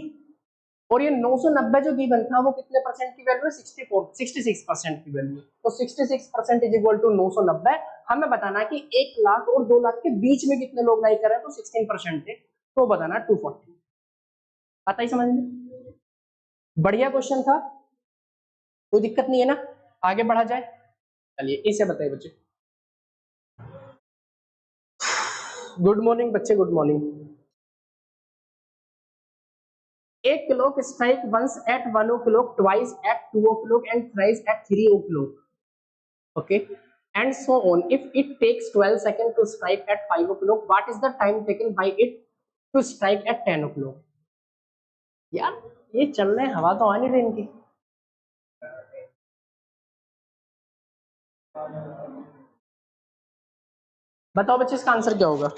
और ये 990 जो गिवन था वो कितने परसेंट की वैल्यू है, 66% की वैल्यू है। तो 66% इज इक्वल टू 990। हमें बताना कि 1 लाख और 2 लाख के बीच में कितने लोग लाई कर रहे हैं, तो 16% थे, तो बताना 240। आता ही समझ में, बढ़िया क्वेश्चन था, कोई दिक्कत नहीं है ना, आगे बढ़ा जाए, चलिए इसे बताइए बच्चे। गुड मॉर्निंग बच्चे, good morning. A clock strike once at 1 o'clock, twice at 2 o'clock, and thrice at 3 o'clock. Okay, and so on. If it takes 12 seconds to strike at 5 o'clock, what is the time taken by it to strike at 10 o'clock? यार ये चल रहे हवा तो आ नहीं रही इनकी। बताओ बच्चे इसका आंसर क्या होगा।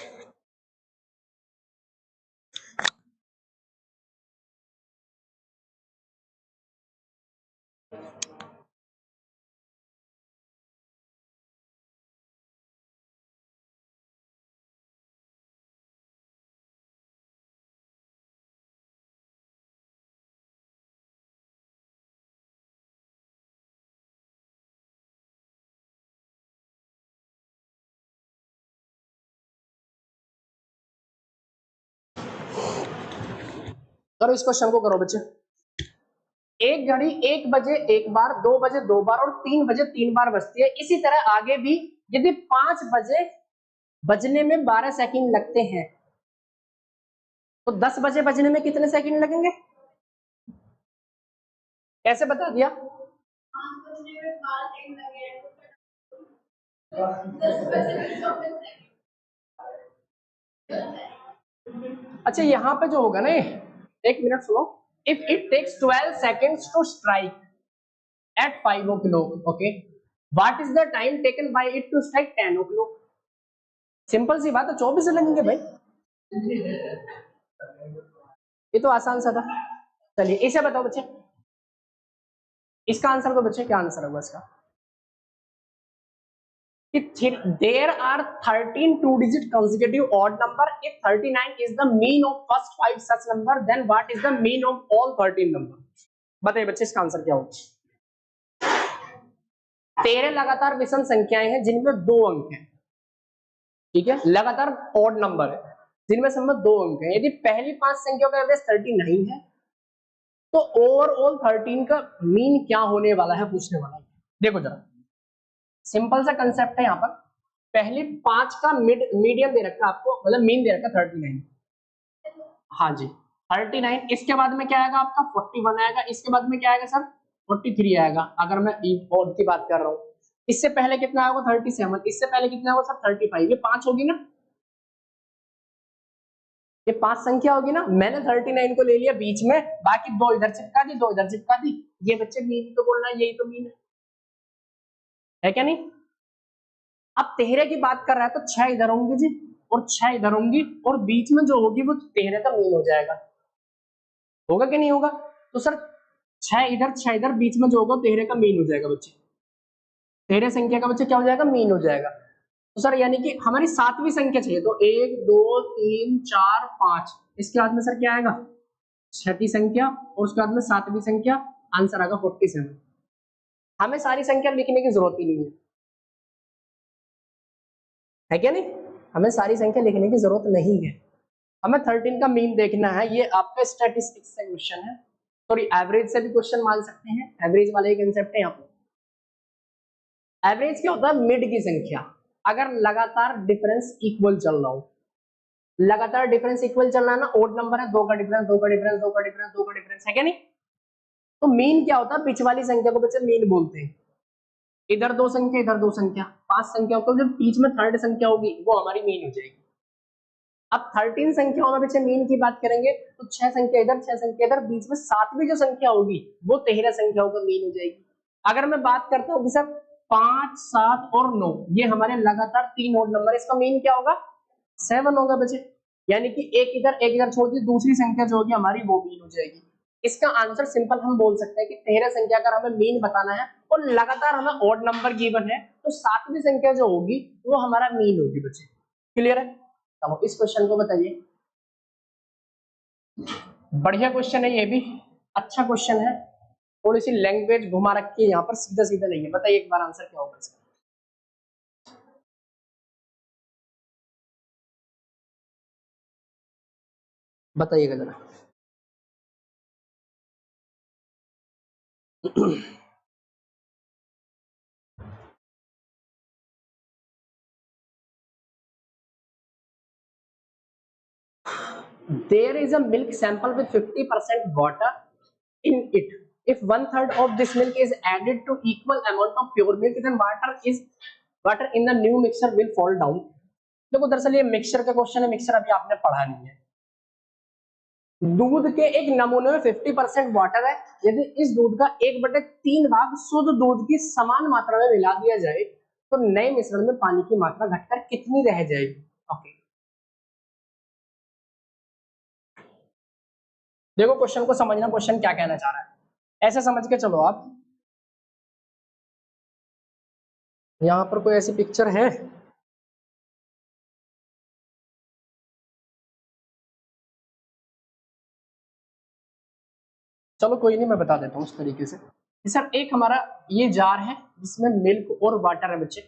करो इस क्वेश्चन को, करो बच्चे। एक घड़ी 1 बजे एक बार, 2 बजे 2 बार और 3 बजे 3 बार बजती है। इसी तरह आगे भी यदि 5 बजे बजने में 12 सेकंड लगते हैं तो 10 बजे बजने में कितने सेकंड लगेंगे? कैसे बता दिया? अच्छा यहां पे जो होगा ना, एक मिनट सुनो। If it takes 12 seconds to strike at 5 o'clock, okay, what is the time taken by it to strike 10 o'clock? Simple सी बात है, 24 लगेंगे भाई। ये तो आसान सा था। चलिए इसे बताओ बच्चे, इसका आंसर दो बच्चे, क्या आंसर होगा इसका? There are 13 two-digit consecutive odd number. If 39 is the mean of first 5 such number, then what is the mean of all 13 number? बताइए बच्चे इसका आंसर क्या होगा? 13 लगातार विषम संख्याएं हैं जिनमें 2 अंक हैं, ठीक है, लगातार odd नंबर है जिनमें सब में 2 अंक हैं। यदि पहली 5 संख्याओं का एवरेज 39 है तो ओवरऑल 13 का मीन क्या होने वाला है, पूछने वाला है। देखो जरा, सिंपल सा कंसेप्ट है यहाँ पर। पहली 5 का मीडियम दे रखा है आपको, मतलब मीन दे रखा 39। हाँ जी 39। इसके बाद में क्या आएगा आपका 41 आएगा। इसके बाद में क्या आएगा सर 43 आएगा, अगर मैं ऑड की बात कर रहा हूँ। इससे पहले कितना आएगा 37। इससे पहले कितना होगा सर 35। ये 5 होगी ना, ये 5 संख्या होगी ना। मैंने 39 को ले लिया बीच में, बाकी 2 इधर चिपका दी, 2 इधर चिपका दी। ये बच्चे मीन तो बोल रहा है, यही तो मीन है क्या नहीं? अब 13 की बात कर रहा है तो 6 इधर होंगी जी और 6 इधर होंगी, और बीच में जो होगी वो 13 का मीन हो जाएगा। होगा कि नहीं होगा? तो सर 6 इधर 6 इधर, बीच में जो होगा 13 का मीन हो जाएगा बच्चे। 13 संख्या का बच्चे क्या हो जाएगा, मीन हो जाएगा। तो सर यानी कि हमारी 7वीं संख्या चाहिए, तो 1 2 3 4 5, इसके बाद में सर क्या आएगा 6ठी संख्या, और उसके बाद में 7वीं संख्या, आंसर आएगा 47। हमें सारी संख्या लिखने की जरूरत ही नहीं है क्या नहीं? हमें सारी संख्या लिखने की जरूरत नहीं है, हमें 13 का मीन देखना है। ये आपका स्टैटिस्टिक्स से क्वेश्चन है, सॉरी एवरेज से भी क्वेश्चन मान सकते हैं, एवरेज वाला ही कंसेप्ट है यहाँ पे। एवरेज क्या होता है, मिड की संख्या। अगर लगातार डिफरेंस इक्वल चल रहा हो, लगातार डिफरेंस इक्वल चल रहा है ना, ओड नंबर है, 2 का डिफरेंस 2 का डिफरेंस 2 का डिफरेंस 2 का डिफरेंस है क्या नहीं? तो मीन क्या होता है, बीच वाली संख्या को बच्चे मीन बोलते हैं। इधर 2 संख्या इधर 2 संख्या, 5 संख्या को जब बीच में थर्ड संख्या होगी वो हमारी मीन हो जाएगी। अब 13 संख्याओं में बच्चे मीन की बात करेंगे तो 6 संख्या इधर 6 संख्या इधर, बीच में 7वीं जो संख्या होगी वो 13 संख्याओं का मीन हो जाएगी। अगर मैं बात करता हूँ सर 5 7 और 9, ये हमारे लगातार 3 ओड नंबर, इसका मीन क्या होगा 7 होगा बच्चे। यानी कि एक इधर छोड़ दी, दूसरी संख्या जो होगी हमारी वो मीन हो जाएगी। इसका आंसर सिंपल हम बोल सकते हैं कि 13 संख्या अगर हमें मीन बताना है और लगातार हमें ओड नंबर गिवन है तो 7वीं संख्या जो होगी वो हमारा मीन होगी बच्चे। क्लियर है? चलो इस क्वेश्चन को बताइए। बढ़िया क्वेश्चन है, ये भी अच्छा क्वेश्चन है। थोड़ी सी लैंग्वेज घुमा रखी है यहाँ पर, सीधा सीधा नहीं है। बताइए एक बार आंसर क्या होगा इसका। बताइएगा जरा। There is a milk sample with 50% water in it. If 1/3 of this milk is added to equal amount of pure milk, then water in the new mixture will fall down. देखो दरअसल ये मिक्सचर का क्वेश्चन है, मिक्सचर अभी आपने पढ़ा नहीं है। दूध के एक नमूने में 50% वाटर है। यदि इस दूध का 1/3 भाग शुद्ध दूध की समान मात्रा में मिला दिया जाए तो नए मिश्रण में पानी की मात्रा घटकर कितनी रह जाएगी? ओके, देखो क्वेश्चन को समझना, क्वेश्चन क्या कहना चाह रहा है ऐसे समझ के चलो आप। यहाँ पर कोई ऐसी पिक्चर है, चलो कोई नहीं, मैं बता देता हूँ उस तरीके से। सर एक हमारा ये जार है जिसमें मिल्क और वाटर है बच्चे,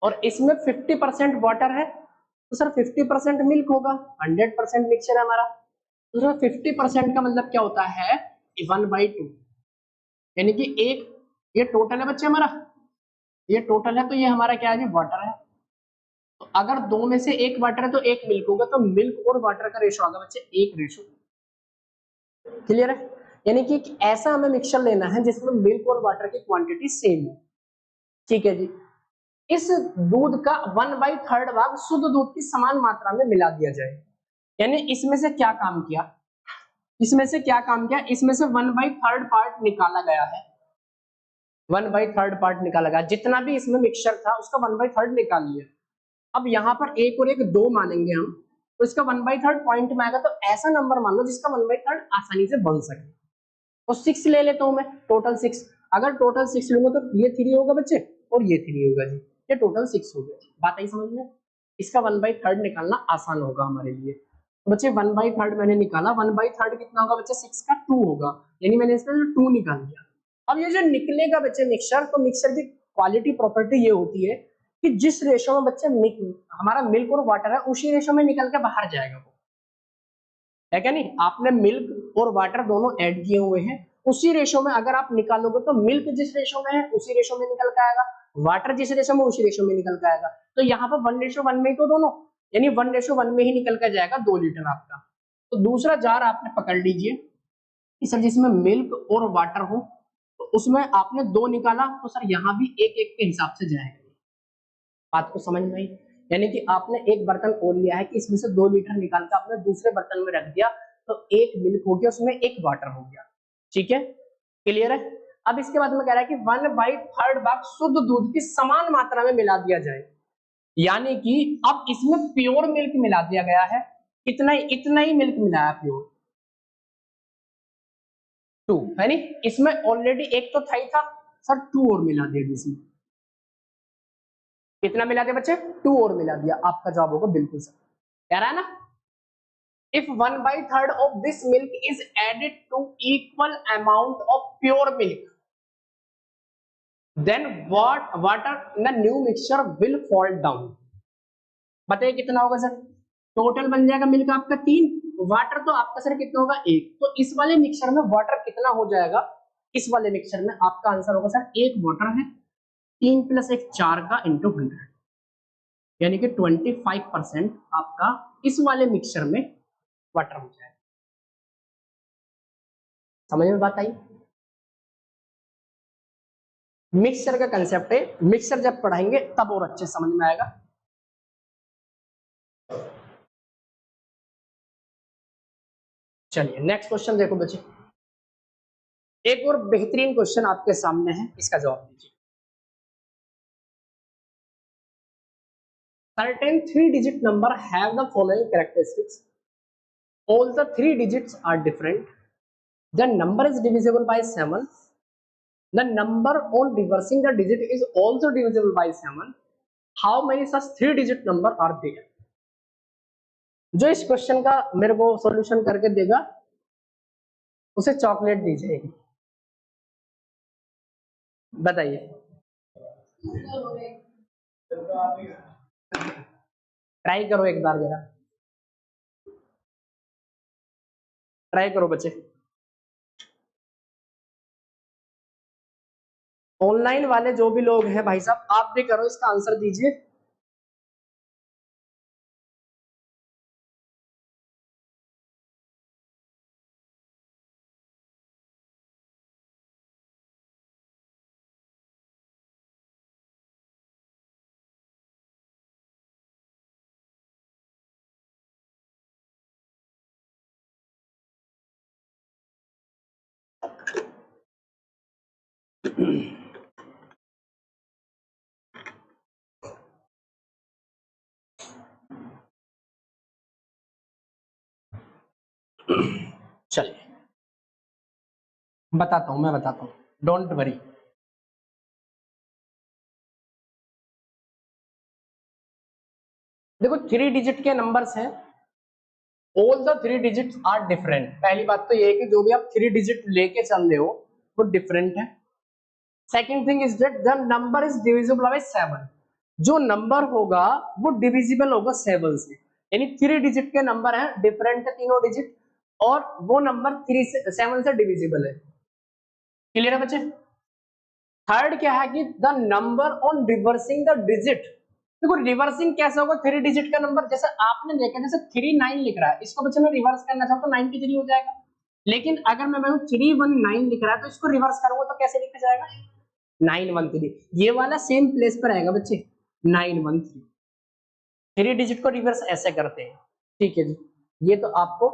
और इसमें 50% वाटर है, तो सर 50% मिल्क होगा, 100% मिक्सचर है हमारा। तो 50% का मतलब क्या होता है 1/2, यानी कि एक, ये टोटल है बच्चे हमारा, ये टोटल है, तो ये हमारा क्या है जी वाटर है। तो अगर दो में से एक वाटर है तो एक मिल्क होगा, तो मिल्क और वाटर का रेशो आगा बच्चे 1:। क्लियर है? यानी कि एक ऐसा हमें मिक्सचर लेना है जिसमें मिल्क और वाटर की क्वांटिटी सेम हो। ठीक है जी। इस दूध का 1/3 भाग शुद्ध दूध की समान मात्रा में मिला दिया जाए। यानी इसमें से क्या काम किया, इसमें से क्या काम किया, इसमें से 1/3 पार्ट निकाला गया है, 1/3 पार्ट निकाला गया, जितना भी इसमें मिक्सचर था उसका 1/3 निकाल लिया। अब यहाँ पर एक और एक दो मानेंगे हम, तो इसका 1/3 पॉइंट में आएगा, तो ऐसा नंबर मान लो जिसका 1/3 आसानी से बन सके। तो 6 ले लेता हूं मैं, टोटल 6। अगर टोटल 6 लूंगा तो ये 3 होगा बच्चे और ये 3 होगा जी, ये टोटल 6 हो गया। बात आई समझ में? इसका 1/3 निकालना आसान होगा हमारे लिए। तो बच्चे 1/3 मैंने निकाला, 1/3 कितना होगा बच्चे 6 का 2 होगा, यानी मैंने इसमें 2 निकाल दिया। अब ये जो निकलेगा बच्चे मिक्सचर, तो मिक्सचर की क्वालिटी प्रॉपर्टी ये होती है कि जिस रेशो में बच्चे हमारा मिल्क और वाटर है उसी रेशो में निकल के बाहर जाएगा वो, है क्या नहीं? आपने मिल्क और वाटर दोनों ऐड किए हुए हैं, उसी रेशो में अगर आप निकालोगे तो मिल्क जिस रेशो में है उसी रेशो में निकल के आएगा, वाटर जिस रेशो में उसी रेशो में निकल के आएगा। तो यहाँ पर 1:1 में ही तो दोनों, यानी 1:1 में ही निकल कर जाएगा 2 लीटर आपका। तो दूसरा जार आपने पकड़ लीजिए कि सर जिसमें मिल्क और वाटर हो, तो उसमें आपने 2 निकाला, तो सर यहाँ भी 1-1 के हिसाब से जाएगा। बात को समझ में आई? यानी कि आपने एक बर्तन खोल लिया है कि इसमें से 2 लीटर निकाल कर आपने दूसरे बर्तन में रख दिया, तो एक मिल्क हो गया, उसमें एक वाटर हो गया। ठीक है, क्लियर है? अब इसके बाद में कह रहा है कि 1/3 भाग शुद्ध दूध की समान मात्रा में मिला दिया जाए। यानी कि अब इसमें प्योर मिल्क मिला दिया गया है, इतना ही मिल्क मिला है प्योर 2, है नी? इसमें ऑलरेडी एक तो था ही था सर, 2 और मिला दिया जिसमें, कितना मिला दिया बच्चे 2 और मिला दिया। आपका जवाब होगा बिल्कुल सर, कह रहा है ना। If 1/3 of this milk is added to equal amount of pure milk, then what water in the new mixture will fall down। बताइए कितना होगा सर? टोटल बन जाएगा मिल्क आपका 3, वाटर तो आपका सर कितना होगा 1, तो इस वाले मिक्सचर में वाटर कितना हो जाएगा? इस वाले मिक्सचर में आपका आंसर होगा सर 1 वाटर है, 3 + 1 4 का इंटू 100, यानी कि 25% आपका इस वाले मिक्सचर में वाटर हो जाएगा। समझ में बात आई? मिक्सचर का कंसेप्ट है, मिक्सचर जब पढ़ाएंगे तब और अच्छे समझ में आएगा। चलिए नेक्स्ट क्वेश्चन देखो बच्चे, एक और बेहतरीन क्वेश्चन आपके सामने है, इसका जवाब दीजिए। Certain 3-digit number have the following characteristics. All the 3 digits are different. The number is divisible by 7. The number on reversing the digit is also divisible by 7. How many such 3-digit number are there? जो इस क्वेश्चन का मेरे को सॉल्यूशन करके देगा उसे चॉकलेट दी जाएगी। बताइए, ट्राई करो एक बार, जरा ट्राई करो बच्चे। ऑनलाइन वाले जो भी लोग हैं भाई साहब, आप भी करो, इसका आंसर दीजिए। चलिए बताता हूं, मैं बताता हूं, डोंट वरी। देखो 3 डिजिट के नंबर्स हैं, all the 3 digits are different. पहली बात तो ये है कि जो भी आप 3 डिजिट लेके चल रहे हो वो डिफरेंट है। Second thing is that the number is divisible by 7। जो नंबर होगा वो डिविजिबल होगा 7 से, यानी 3 डिजिट के नंबर हैं, डिफरेंट है तीनों डिजिट, और वो नंबर 7 से डिविजिबल है। क्लियर है बच्चे? थर्ड क्या है कि the number on reversing the digit. देखो रिवर्सिंग कैसे होगा, 3 डिजिट का नंबर, जैसे आपने देखा जैसे 39 लिख रहा है, इसको बच्चे मैं रिवर्स करना चाहूँ तो 93 हो जाएगा। लेकिन अगर मैं 319 लिख रहा है तो इसको रिवर्स करूंगा तो कैसे लिखा जाएगा, 913। ये वाला सेम प्लेस पर आएगा बच्चे, 913। 3 डिजिट को रिवर्स ऐसे करते हैं। ठीक है जी, ये तो आपको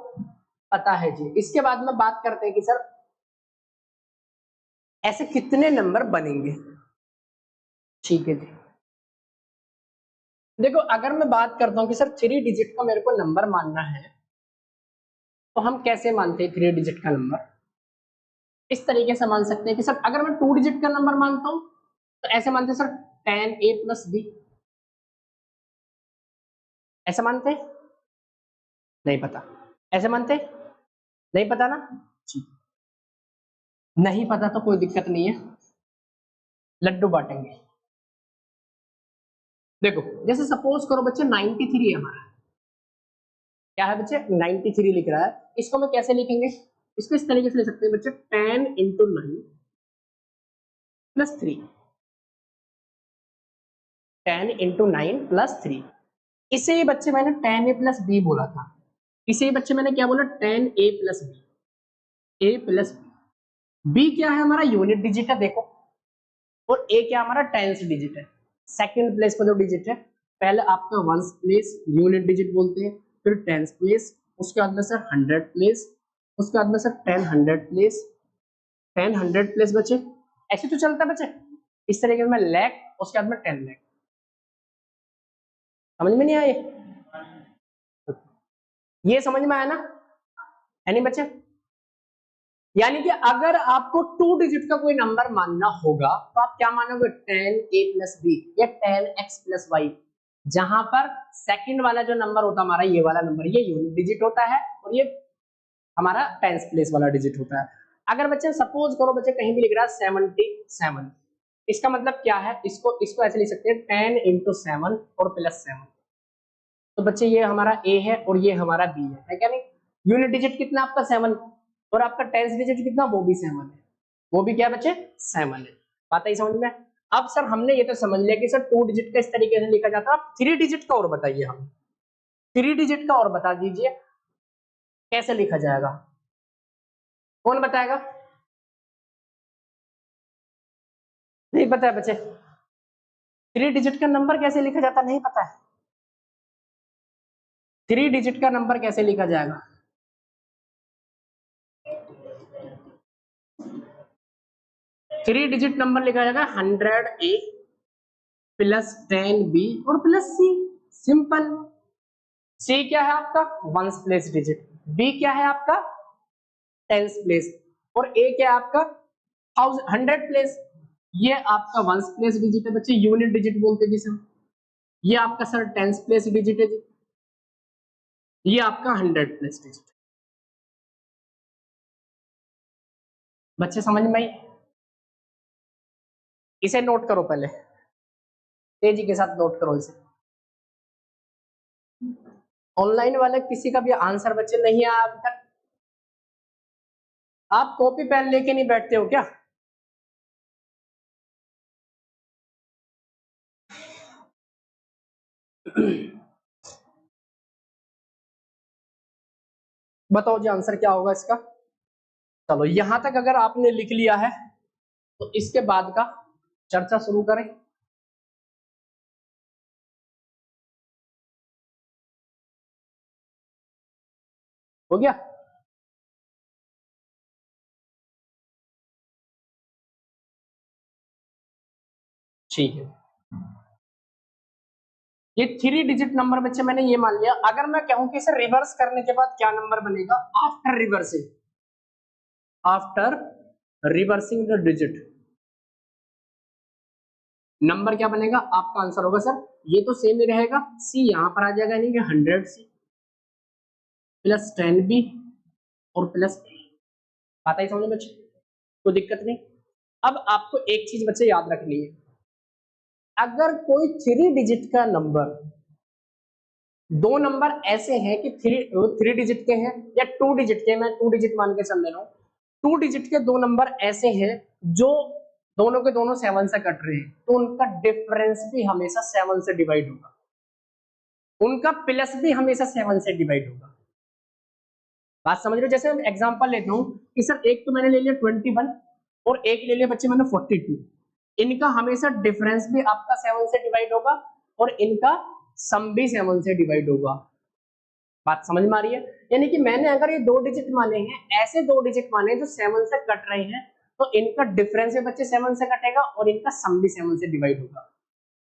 पता है जी। इसके बाद में बात करते हैं कि सर ऐसे कितने नंबर बनेंगे। ठीक है जी, देखो अगर मैं बात करता हूं कि सर 3 डिजिट का मेरे को नंबर मानना है, तो हम कैसे मानते हैं 3 डिजिट का नंबर? इस तरीके से मान सकते हैं कि सर अगर मैं 2 डिजिट का नंबर मानता हूं तो ऐसे मानते हैं सर 10a प्लस b। ऐसे मानते हैं? नहीं पता। ऐसे मानते हैं? नहीं पता ना? नहीं पता तो कोई दिक्कत नहीं है, लड्डू बांटेंगे। देखो जैसे सपोज करो बच्चे 93 है हमारा, क्या है बच्चे 93 लिख रहा है, इसको मैं कैसे लिखेंगे? इसको इस तरीके से लिख सकते हैं बच्चे 10 इंटू 9 प्लस 3। 10 into 9 plus 3। इसे ही बच्चे मैंने 10a प्लस बी बोला था। इसे ही बच्चे मैंने क्या बोला, 10a प्लस बी। ए प्लस बी क्या है हमारा, यूनिट डिजिट है देखो, और ए क्या हमारा टेंस डिजिट है। सेकंड प्लेस पर जो डिजिट है, पहले आपका वंस प्लेस यूनिट डिजिट बोलते हैं, फिर टेंस प्लेस, उसके बाद में सर 100 प्लेस, उसके बाद में सर 10 100 प्लेस, 10 100 प्लेस बचे। ऐसे तो चलता है बच्चे, इस तरीके में लैख, उसके बाद में 10 लाख। समझ में नहीं आए? ये समझ में आया ना, है नहीं बच्चे? यानी कि अगर आपको 2 डिजिट का कोई नंबर मानना होगा तो आप क्या मानोगे, 10a प्लस बी या 10x प्लस वाई। जहां पर सेकंड वाला जो नंबर होता है हमारा, ये वाला नंबर, ये यूनिट डिजिट होता है और ये हमारा टेंस प्लेस वाला डिजिट होता है। अगर बच्चे सपोज करो बच्चे कहीं भी लिख रहा है 77, इसका मतलब क्या है, इसको इसको ऐसे लिख सकते हैं 10 इंटू 7 और प्लस 7। तो बच्चे ये हमारा ए है और ये हमारा बी है क्या नहीं? यूनिट डिजिट कितना आपका 7, और आपका टेंस डिजिट कितना, वो भी 7 है। वो भी क्या बच्चे 7 है। बात आई समझ में? अब सर हमने ये तो समझ लिया कि सर 2 डिजिट का इस तरीके से लिखा जाता है। अब 3 डिजिट का और बताइए, हम 3 डिजिट का और बता दीजिए कैसे लिखा जाएगा, कौन बताएगा? नहीं पता है बच्चे, 3 डिजिट का नंबर कैसे लिखा जाता नहीं पता है? 3 डिजिट का नंबर कैसे लिखा जाएगा? 3 डिजिट नंबर लिखा जाएगा 100a प्लस 10b और प्लस c। सिंपल। c क्या है आपका वंस प्लेस डिजिट, b क्या है आपका टेंस प्लेस, और a क्या है आपका 100 प्लेस। ये आपका वंस प्लेस डिजिट है बच्चे, यूनिट डिजिट बोलते हैं जिसे। ये आपका सर टेंस प्लेस डिजिट है जी, ये आपका 100 प्लेस डिजिट। बच्चे समझ में आई? इसे नोट करो पहले, तेजी के साथ नोट करो इसे। ऑनलाइन वाले किसी का भी आंसर बच्चे नहीं आया अभी तक? आप कॉपी पेन लेके नहीं बैठते हो क्या? बताओ जी आंसर क्या होगा इसका। चलो यहां तक अगर आपने लिख लिया है तो इसके बाद का चर्चा शुरू करें। हो गया? ठीक है, ये 3 डिजिट नंबर बच्चे मैंने ये मान लिया। अगर मैं कहूं कि इसे रिवर्स करने के बाद क्या नंबर बनेगा, after reversing, after reversing the digit number क्या बनेगा, आपका आंसर होगा सर ये तो सेम ही रहेगा, सी यहां पर आ जाएगा, यानी कि 100c प्लस 10b और प्लस आता ही समझ में बच्चे, कोई दिक्कत नहीं। अब आपको एक चीज बच्चे याद रखनी है, अगर कोई 3 डिजिट का नंबर दो नंबर ऐसे हैं कि थ्री डिजिट के हैं या 2 डिजिट के, मैं 2 डिजिट मान के चल ले रहा हूँ, 2 डिजिट के दो नंबर ऐसे हैं जो दोनों के दोनों 7 से कट रहे हैं, तो उनका डिफरेंस भी हमेशा 7 से डिवाइड होगा, उनका प्लस भी हमेशा 7 से डिवाइड होगा। बात समझ रहे हो? जैसे एग्जांपल लेता हूं कि सर एक तो मैंने ले लिया 21 और एक ले लिया बच्चे मैंने 42, इनका हमेशा डिफरेंस भी आपका 7 से डिवाइड होगा और इनका सम भी 7 से डिवाइड होगा। बात समझ में आ रही है? यानी कि मैंने अगर ये 2 डिजिट माने हैं, ऐसे 2 डिजिट माने जो 7 से कट रहे हैं, तो इनका डिफरेंस भी बच्चे 7 से कटेगा और इनका सम भी 7 से डिवाइड होगा।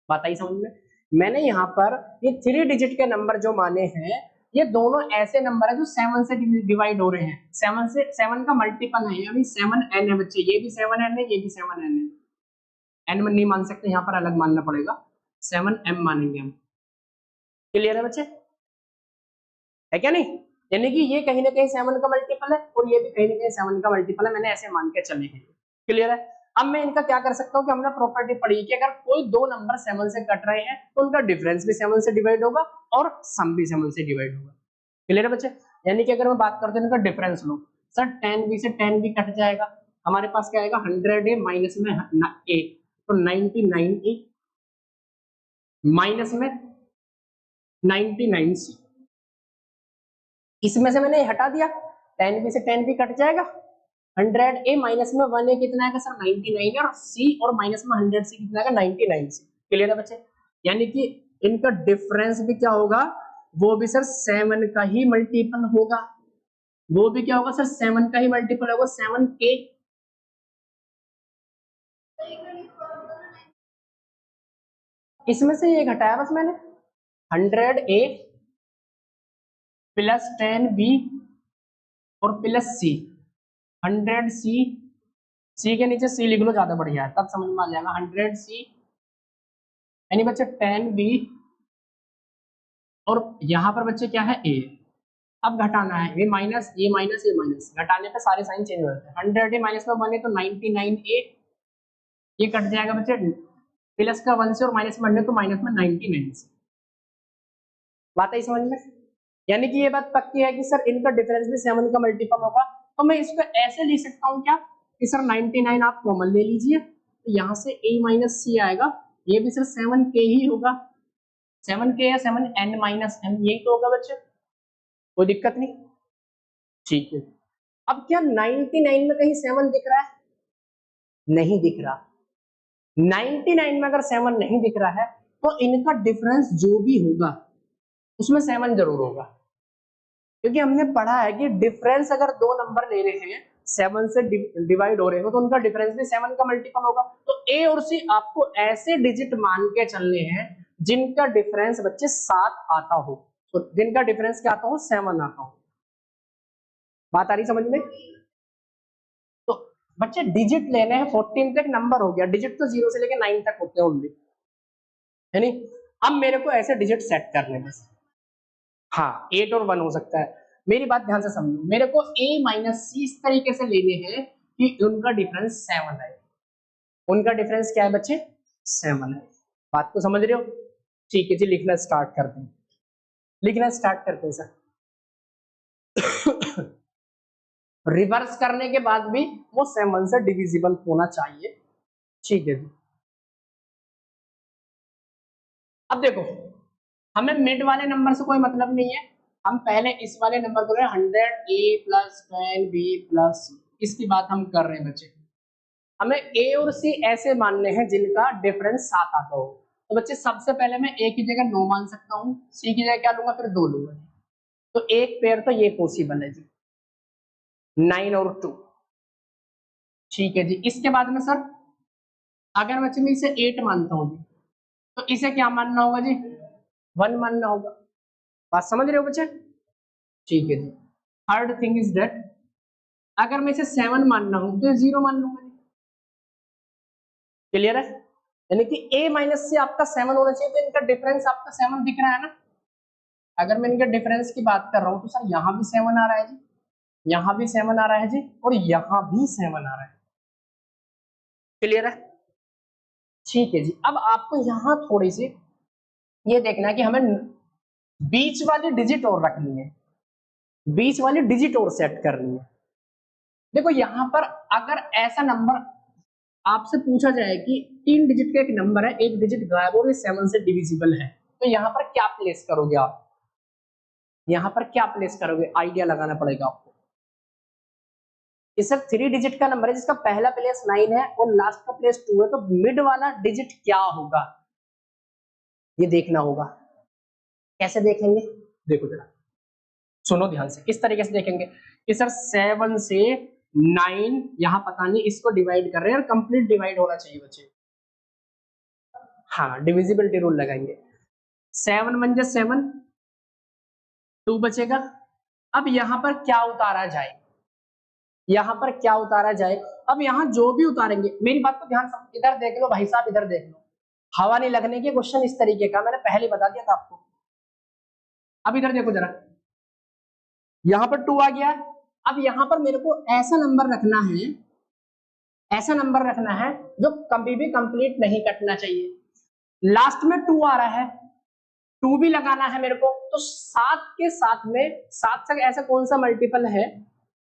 बात आई समझ में? मैंने यहाँ पर ये 3 डिजिट के नंबर जो माने हैं, ये दोनों ऐसे नंबर है जो 7 से डिवाइड हो रहे हैं, 7 का मल्टीपल है, यानी 7n है बच्चे, ये भी 7n है, ये भी 7n है, n नहीं मान सकते, यहाँ पर अलग मानना पड़ेगा, 7m मानेंगे हम। क्लियर है बच्चे? है क्या नहीं? यानी कि ये कहीं ना कहीं 7 का मल्टीपल है और ये भी कहीं ना कहीं 7 का मल्टीपल है, मैंने ऐसे मान के चले हैं। क्लियर है? अब मैं इनका क्या कर सकता हूँ कि हमने प्रॉपर्टी पढ़ी कि अगर कोई दो नंबर 7 से कट रहे हैं तो उनका डिफरेंस भी 7 से डिवाइड होगा और सम भी 7 से डिवाइड होगा। क्लियर है बच्चे? यानी कि अगर मैं बात करते हैं इनका डिफरेंस लो, सर 10b से 10b कट जाएगा, हमारे पास क्या आएगा 100a माइनस में a, तो 99a माइनस में 99c, इसमें से मैंने हटा दिया, 10b से 10b कट जाएगा, 100a माइनस में 1a कितना आएगा सर 99 है, और c और माइनस में 100c कितना आएगा 99c। क्लियर है बच्चे? यानी कि इनका डिफरेंस भी क्या होगा, वो भी सर 7 का ही मल्टीपल होगा, वो भी क्या होगा सर 7 का ही मल्टीपल होगा, 7k। इसमें से ये घटाया बस मैंने, 100a प्लस 10b और प्लस c, 100c, c के नीचे c लिख लो ज्यादा बढ़िया है, तब समझ में आ जाएगा, 100c यानी बच्चे 10b और यहाँ पर बच्चे क्या है a, अब घटाना है, ये माइनस ये माइनस ये माइनस, घटाने पे सारे साइन चेंज हो जाते हैं, 100a माइनस में 1 है तो 99a, ये कट जाएगा बच्चे प्लस का 1 से और माइनस में 100 तो माइनस में 99 से। बात आई समझ में? यानी कि ये बात पक्की है कि सर इनका डिफरेंस भी 7 का मल्टीपल होगा, तो मैं इसको ऐसे लिख सकता हूँ क्या कि सर 99 आप कॉमन ले लीजिए, तो यहाँ से a माइनस सी आएगा, ये भी सर 7k ही होगा, 7k या 7n माइनस n, यही तो होगा बच्चे, कोई दिक्कत नहीं। ठीक है, अब क्या 99 में कहीं 7 दिख रहा है? नहीं दिख रहा। 99 में अगर 7 नहीं दिख रहा है तो इनका डिफरेंस जो भी होगा उसमें 7 जरूर होगा, क्योंकि हमने पढ़ा है कि डिफरेंस अगर दो नंबर ले रहे हैं 7 से डिवाइड हो रहे हो तो उनका डिफरेंस भी 7 का मल्टीपल होगा। तो ए और सी आपको ऐसे डिजिट मान के चलने हैं जिनका डिफरेंस बच्चे 7 आता हो, तो जिनका डिफरेंस क्या आता हो 7 आता हो। बात आ रही समझ में? तो बच्चे डिजिट लेने हैं, 14 तक नंबर हो गया, डिजिट तो 0 से लेके 9 तक होते हैं ओनली, है नहीं? अब मेरे को ऐसे डिजिट सेट करने बस, हाँ 8 और 1 हो सकता है। मेरी बात ध्यान से समझो, मेरे को a माइनस सी इस तरीके से लेने हैं कि उनका डिफरेंस 7 है, उनका डिफरेंस क्या है बच्चे 7 है। बात को समझ रहे हो? ठीक है जी, लिखना स्टार्ट करते हैं, लिखना स्टार्ट करते हैं सर। रिवर्स करने के बाद भी वो 7 से डिविजिबल होना चाहिए। ठीक है जी, अब देखो हमें मिड वाले नंबर से कोई मतलब नहीं है, हम पहले इस वाले नंबर को 100a plus 10b plus c, इसकी बात हम कर रहे हैं बच्चे। हमें a और c ऐसे मानने हैं जिनका डिफरेंस 7 आता हो, तो बच्चे सबसे पहले मैं a की जगह 9 मान सकता हूँ, c की जगह क्या लूंगा फिर 2 लूंगा, तो एक पेयर तो ये पॉसिबल है जी, 9 और 2। ठीक है जी, इसके बाद में सर अगर बच्चे मैं इसे 8 मानता हूँ जी, तो इसे क्या मानना होगा जी 1 मानना होगा। बात समझ रहे हो बच्चे? ठीक है जी, थर्ड थिंग इज दैट अगर मैं इसे 7 मानना हूं तो 0 मान लूंगा। क्लियर है? यानी कि a माइनस से आपका 7 होना चाहिए, तो इनका डिफरेंस आपका 7 दिख रहा है ना। अगर मैं इनके डिफरेंस की बात कर रहा हूं तो सर यहां भी 7 आ रहा है जी, यहां भी 7 आ रहा है जी, और यहां भी 7 आ रहा है। क्लियर है? ठीक है जी, अब आपको यहां थोड़ी सी ये देखना है कि हमें बीच वाली डिजिट और रखनी है, बीच वाली डिजिट और सेट करनी है। देखो यहां पर अगर ऐसा नंबर आपसे पूछा जाए कि 3 डिजिट का एक नंबर है, एक डिजिट गायब और 7 से डिविजिबल है, तो यहां पर क्या प्लेस करोगे आप? यहां पर क्या प्लेस करोगे? आइडिया लगाना पड़ेगा आपको। ये सर 3 डिजिट का नंबर है जिसका पहला प्लेस 9 है और लास्ट का प्लेस 2 है, तो मिड वाला डिजिट क्या होगा ये देखना होगा। कैसे देखेंगे? देखो जरा, सुनो ध्यान से, किस तरीके से देखेंगे कि सर 7 से 9 यहां पता नहीं, इसको डिवाइड कर रहे हैं और कंप्लीट डिवाइड होना चाहिए बच्चे। हाँ, डिविजिबिलिटी रूल लगाएंगे। 7 1 जा 7, 2 बचेगा। अब यहां पर क्या उतारा जाए? यहां पर क्या उतारा जाए? अब यहां जो भी उतारेंगे, मेरी बात को ध्यान से इधर देख लो भाई साहब, इधर देख लो, हवा नहीं लगने के क्वेश्चन इस तरीके का मैंने पहले बता दिया था आपको। अब इधर देखो जरा, यहां पर 2 आ गया। अब यहां पर मेरे को ऐसा नंबर रखना है, ऐसा नंबर रखना है जो कभी भी कंप्लीट नहीं कटना चाहिए। लास्ट में 2 आ रहा है, 2 भी लगाना है मेरे को, तो 7 के साथ में 7 से ऐसा कौन सा मल्टीपल है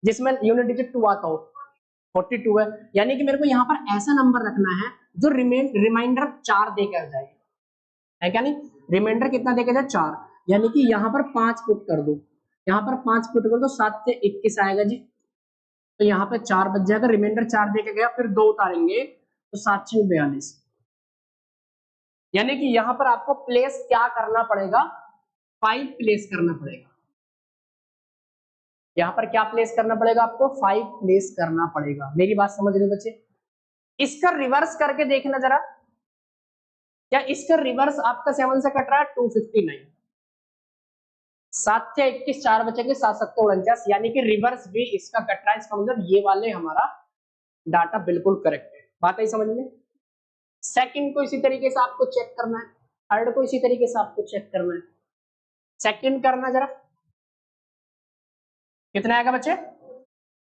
जिसमें यूनिट डिजिट 2 आता हो? 42 है। यानी कि मेरे को यहाँ पर ऐसा नंबर रखना है जो रिमाइंडर 4 देकर जाए, है क्या नहीं? रिमाइंडर कितना देकर जाए? 4। यानी कि यहाँ पर 5 पुट कर दो, यहाँ पर 5 पुट कर दो, 7 से 21 आएगा जी, तो यहाँ पे 4 बच जाएगा। रिमाइंडर 4 देकर गया, फिर 2 उतारेंगे तो 7 से 42। यानी कि यहाँ पर आपको प्लेस क्या करना पड़ेगा? 5 प्लेस करना पड़ेगा। यहाँ पर क्या प्लेस करना पड़ेगा आपको? 5 प्लेस करना पड़ेगा। मेरी बात समझ रहे हो बच्चे? इसका रिवर्स करके देखना जरा, क्या इसका रिवर्स आपका 7 से कट रहा है? 259। 7 से 21 4 बचेंगे, 7 7 49, यानी कि रिवर्स भी इसका कट रहा है। इसका मतलब ये वाले हमारा डाटा बिल्कुल करेक्ट है। बात आई समझ में? सेकंड को इसी तरीके से आपको चेक करना है, थर्ड को इसी तरीके से आपको चेक करना है। सेकंड करना जरा, कितना आएगा बच्चे?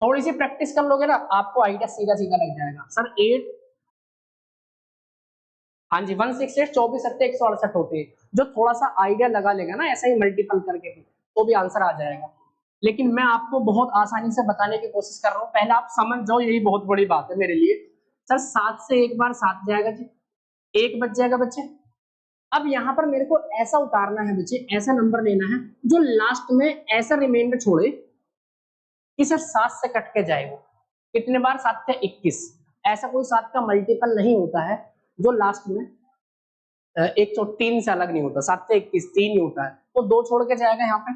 थोड़ी सी प्रैक्टिस कर लोगे ना, आपको आइडिया सीधा सीधा लग जाएगा। सर 8, हाँ जी 168 24 सत्ते 168 होते हैं। जो थोड़ा सा आइडिया लगा लेगा ना ऐसा ही मल्टीपल करके भी, तो भी आंसर आ जाएगा। लेकिन मैं आपको बहुत आसानी से बताने की कोशिश कर रहा हूँ, पहले आप समझ जाओ, यही बहुत बड़ी बात है मेरे लिए। सर 7 से एक बार 7 जाएगा जी, 1 बच जाएगा बच्चे। अब यहाँ पर मेरे को ऐसा उतारना है बच्चे, ऐसा नंबर लेना है जो लास्ट में ऐसा रिमाइंडर छोड़े कि सर 7 से कट के जाए। वो कितने बार? 7 से 21। ऐसा कोई 7 का मल्टीपल नहीं होता है जो लास्ट में 103 से अलग नहीं होता। 7 से 21 3 ही होता है, तो 2 छोड़ के जाएगा यहाँ पे।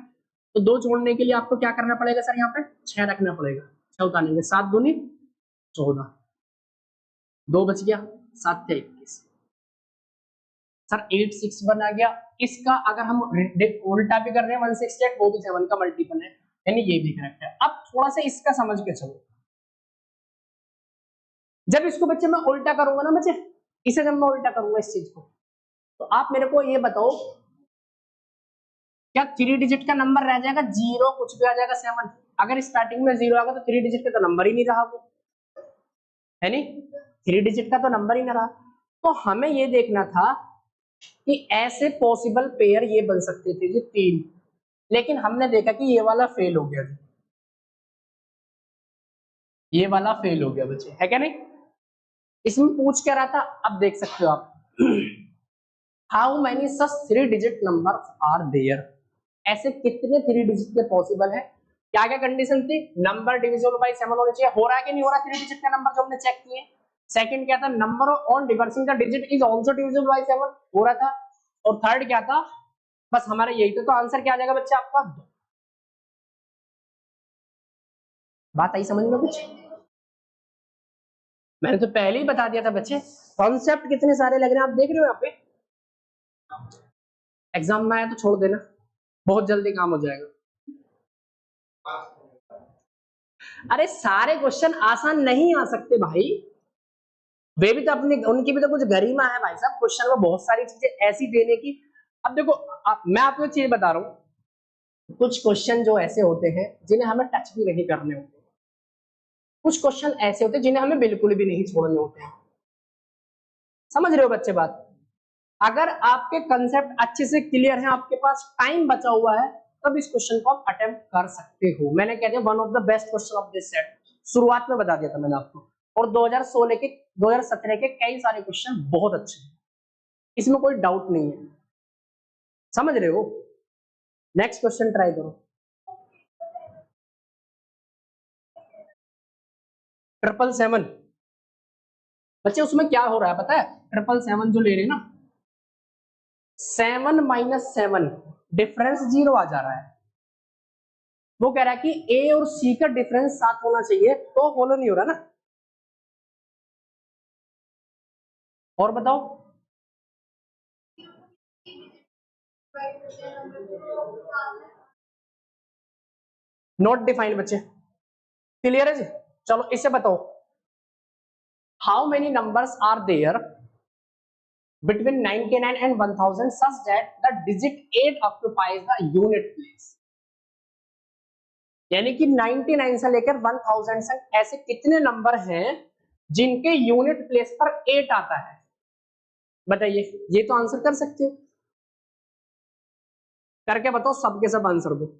तो 2 छोड़ने के लिए आपको क्या करना पड़ेगा सर? यहाँ पे 6 रखना पड़ेगा। 6 उतारेंगे, 7 दूनी 14, 2 बच गया, 7 से 21। सर 86 बना गया। इसका अगर हम उल्टा भी कर रहे हैं 168, वो भी 7 का मल्टीपल है, यानी ये भी करेक्ट है। अब थोड़ा सा इसका समझ के चलो, जब इसको बच्चे मैं उल्टा करूंगा ना बच्चे, इसे जब मैं उल्टा करूंगा इस चीज को, तो आप मेरे को ये बताओ, क्या 3 डिजिट का नंबर रह जाएगा? 0 कुछ भी आ जाएगा 7। अगर स्टार्टिंग में 0 आएगा तो 3 डिजिट का तो नंबर ही नहीं रहा वो, है नहीं? 3 डिजिट का तो नंबर ही ना रहा। तो हमें ये देखना था कि ऐसे पॉसिबल पेयर ये बन सकते थे जी 3, लेकिन हमने देखा कि ये वाला फेल हो गया, ये वाला फेल हो गया बच्चे, है क्या नहीं? इसमें पूछ क्या रहा था, अब देख सकते हो आप। How many such 3 digit number are there? ऐसे कितने 3 डिजिट के पॉसिबल है? क्या क्या कंडीशन थी? नंबर डिविजिबल बाय 7 होना चाहिए। हो रहा है कि नहीं हो रहा 3 डिजिट का नंबर जो हमने चेक किए? सेकंड क्या था? Number on reversing the digit is also divisible by 7, हो रहा था। और थर्ड क्या था? बस हमारा यही था। तो आंसर क्या आ जाएगा बच्चे आपका? बात आई समझ में कुछ? मैंने तो पहले ही बता दिया था बच्चे, कॉन्सेप्ट कितने सारे लग रहे हैं आप देख रहे हो यहाँ पे। एग्जाम में आया तो छोड़ देना, बहुत जल्दी काम हो जाएगा। अरे सारे क्वेश्चन आसान नहीं आ सकते भाई, वे भी तो अपनी उनकी भी तो कुछ गरिमा है भाई साहब, क्वेश्चन में बहुत सारी चीजें ऐसी देने की। अब देखो मैं आपको एक चीज बता रहा हूँ, कुछ क्वेश्चन जो ऐसे होते हैं जिन्हें हमें टच भी नहीं करने होते, कुछ क्वेश्चन ऐसे होते हैं जिन्हें हमें बिल्कुल भी नहीं छोड़ने होते हैं। समझ रहे हो बच्चे बात? अगर आपके कंसेप्ट अच्छे से क्लियर है, आपके पास टाइम बचा हुआ है, तब इस क्वेश्चन को आप अटेम्प्ट कर सकते हो। मैंने कह दिया one of the best question of this set, शुरुआत में बता दिया था मैंने आपको। और 2016 के 2017 के कई सारे क्वेश्चन बहुत अच्छे हैं, इसमें कोई डाउट नहीं है, समझ रहे हो। नेक्स्ट क्वेश्चन ट्राई करो। 777 बच्चे, उसमें क्या हो रहा है पता है? 777 जो ले रहे हैं ना, 7 - 7 डिफरेंस 0 आ जा रहा है। वो कह रहा है कि ए और सी का डिफरेंस 7 होना चाहिए, तो फॉलो नहीं हो रहा ना। और बताओ, नॉट डिफाइंड बच्चे, क्लियर है जी। चलो इससे बताओ, how many numbers are there between 99 and 1000 such that the digit 8 occupies the unit place। यानी कि 99 से लेकर 1000 तक ऐसे कितने नंबर हैं जिनके यूनिट प्लेस पर 8 आता है? बताइए, ये तो आंसर कर सकते हो, करके बताओ, सबके सब आंसर दो।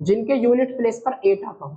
जिनके यूनिट प्लेस पर 8 आता हो।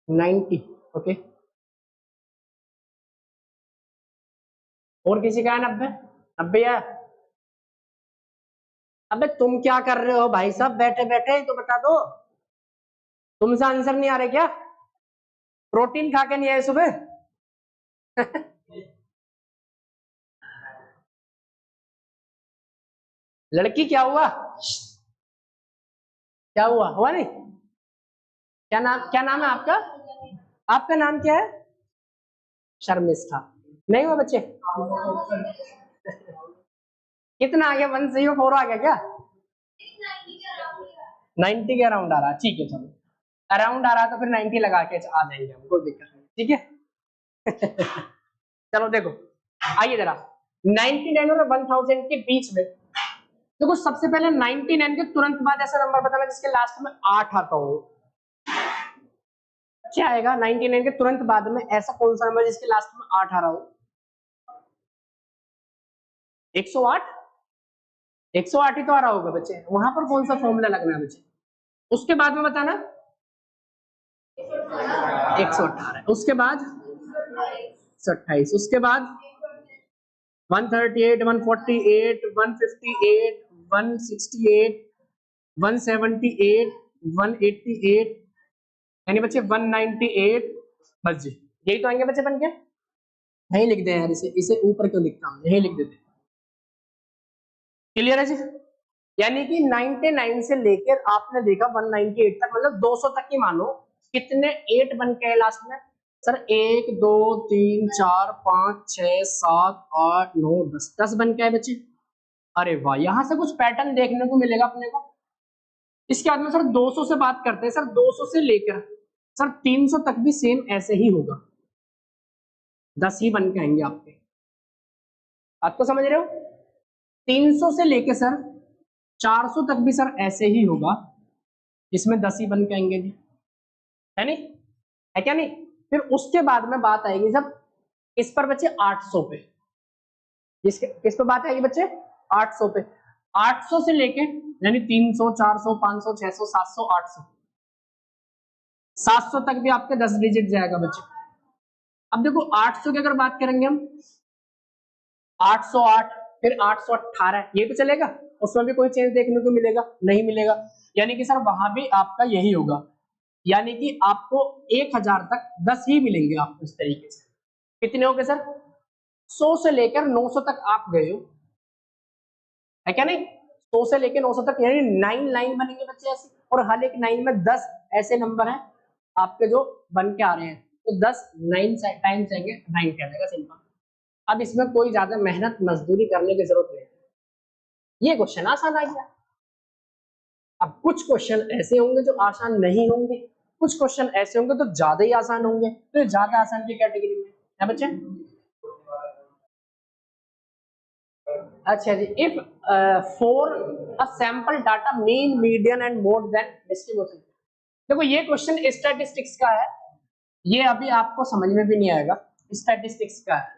Ninety, okay. और किसी का है 90? 90 है। अबे तुम क्या कर रहे हो भाई साहब, बैठे बैठे तो बता दो, तुमसे आंसर नहीं आ रहे क्या? प्रोटीन खा के नहीं आए सुबह? लड़की क्या हुआ? क्या हुआ? हुआ नहीं? क्या नाम है आपका? आपका नाम क्या है? शर्मिष्ठा। नहीं हुआ बच्चे? कितना आ गया? 1 से 4 आ गया क्या? 90 के अराउंड आ रहा है, ठीक है चलो, अराउंड आ रहा है तो फिर 90 लगा के आ जाएंगे हम, कोई दिक्कत नहीं, ठीक है। चलो देखो, आइए जरा, 99 और 1000 के बीच में देखो, सबसे पहले 99 के तुरंत बाद ऐसा नंबर बताना जिसके लास्ट में 8 आता हो। क्या आएगा 99 के तुरंत बाद में? ऐसा कौन सा नंबर जिसके लास्ट में 8 आ रहा हो? 108? 108 ही तो आ रहा होगा बच्चे, वहां पर कौन सा फॉर्मूला लगना है बच्चे? उसके बाद में बताना 118, उसके बाद 128, उसके बाद 138, 148, 158, 168, 178, 188, यानी बच्चे 198। बस जी, यही तो आएंगे बच्चे बन के। यही लिख दे यार, इसे इसे ऊपर क्यों लिखता हूं, यही लिख देते। क्लियर है जी? यानी कि 99 से लेकर आपने देखा 198 तक, मतलब 200 तक ही मानो, कितने 8 बन के लास्ट में? सर 1 2 3 4 5 6 7 8 9 10, 10 बन के आए बच्चे। अरे वाह, यहां से कुछ पैटर्न देखने को मिलेगा अपने को। इसके बाद में सर 200 से बात करते हैं, सर 200 से लेकर सर 300 तक भी सेम ऐसे ही होगा, 10 ही बन के आएंगे आपके। आपको समझ रहे हो? 300 से लेकर सर 400 तक भी सर ऐसे ही होगा, इसमें 10 ही बन के आएंगे जी, है नहीं? है क्या नहीं? फिर उसके बाद में बात आएगी जब इस पर बच्चे 800 पे, किस पे बात आएगी बच्चे? 800 पे। 800 से लेके यानी 300 400 500 600 700 800, 700 तक भी आपके 10 डिजिट जाएगा बच्चे। अब देखो 800 की अगर बात करेंगे हम, 808 फिर 818 ये तो चलेगा, उसमें भी कोई चेंज देखने को मिलेगा नहीं मिलेगा, यानी कि सर वहां भी आपका यही होगा, यानी कि आपको 1000 तक 10 ही मिलेंगे आपको इस तरीके से। कितने हो गए सर? 100 से लेकर 900 तक आप गए हो, है क्या नहीं? 100 से लेकर 900 तक, यानी 9 लाइन बनेंगे बच्चे ऐसे, और हर एक लाइन में 10 ऐसे नंबर हैं आपके जो बन के आ रहे हैं, तो 10 9 टाइम्स आएंगे, 9 कह देगा सिंपल। अब इसमें कोई ज्यादा मेहनत मजदूरी करने की जरूरत नहीं है, ये क्वेश्चन आसान आ गया। अब कुछ क्वेश्चन ऐसे होंगे जो आसान नहीं होंगे, कुछ क्वेश्चन ऐसे होंगे तो ज्यादा ही आसान होंगे, तो ज्यादा आसान की कैटेगरी में है बच्चे। अच्छा जी, if for a sample data mean median and more than distribution. देखो ये क्वेश्चन स्टैटिस्टिक्स का है, ये अभी आपको समझ में भी नहीं आएगा, स्टैटिस्टिक्स का है,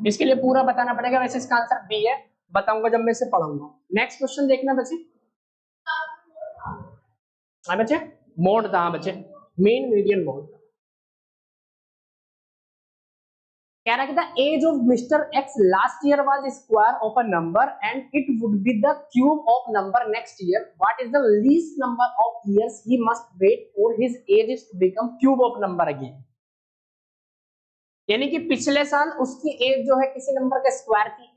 इसके लिए पूरा बताना पड़ेगा। वैसे इसका आंसर बी है, बताऊंगा जब मैं इसे पढ़ूंगा। नेक्स्ट क्वेश्चन देखना बच्चे। हाँ बच्चे, मोड था बच्चे, मीन मीडियन मोड। कह रहा कि the age of mister X last year was square of a number and it would be the cube of number next year, what is the least number of years he must wait for his age is to become cube of number again. यानी कि पिछले साल उसकी एज जो है किसी नंबर का स्क्वायर थी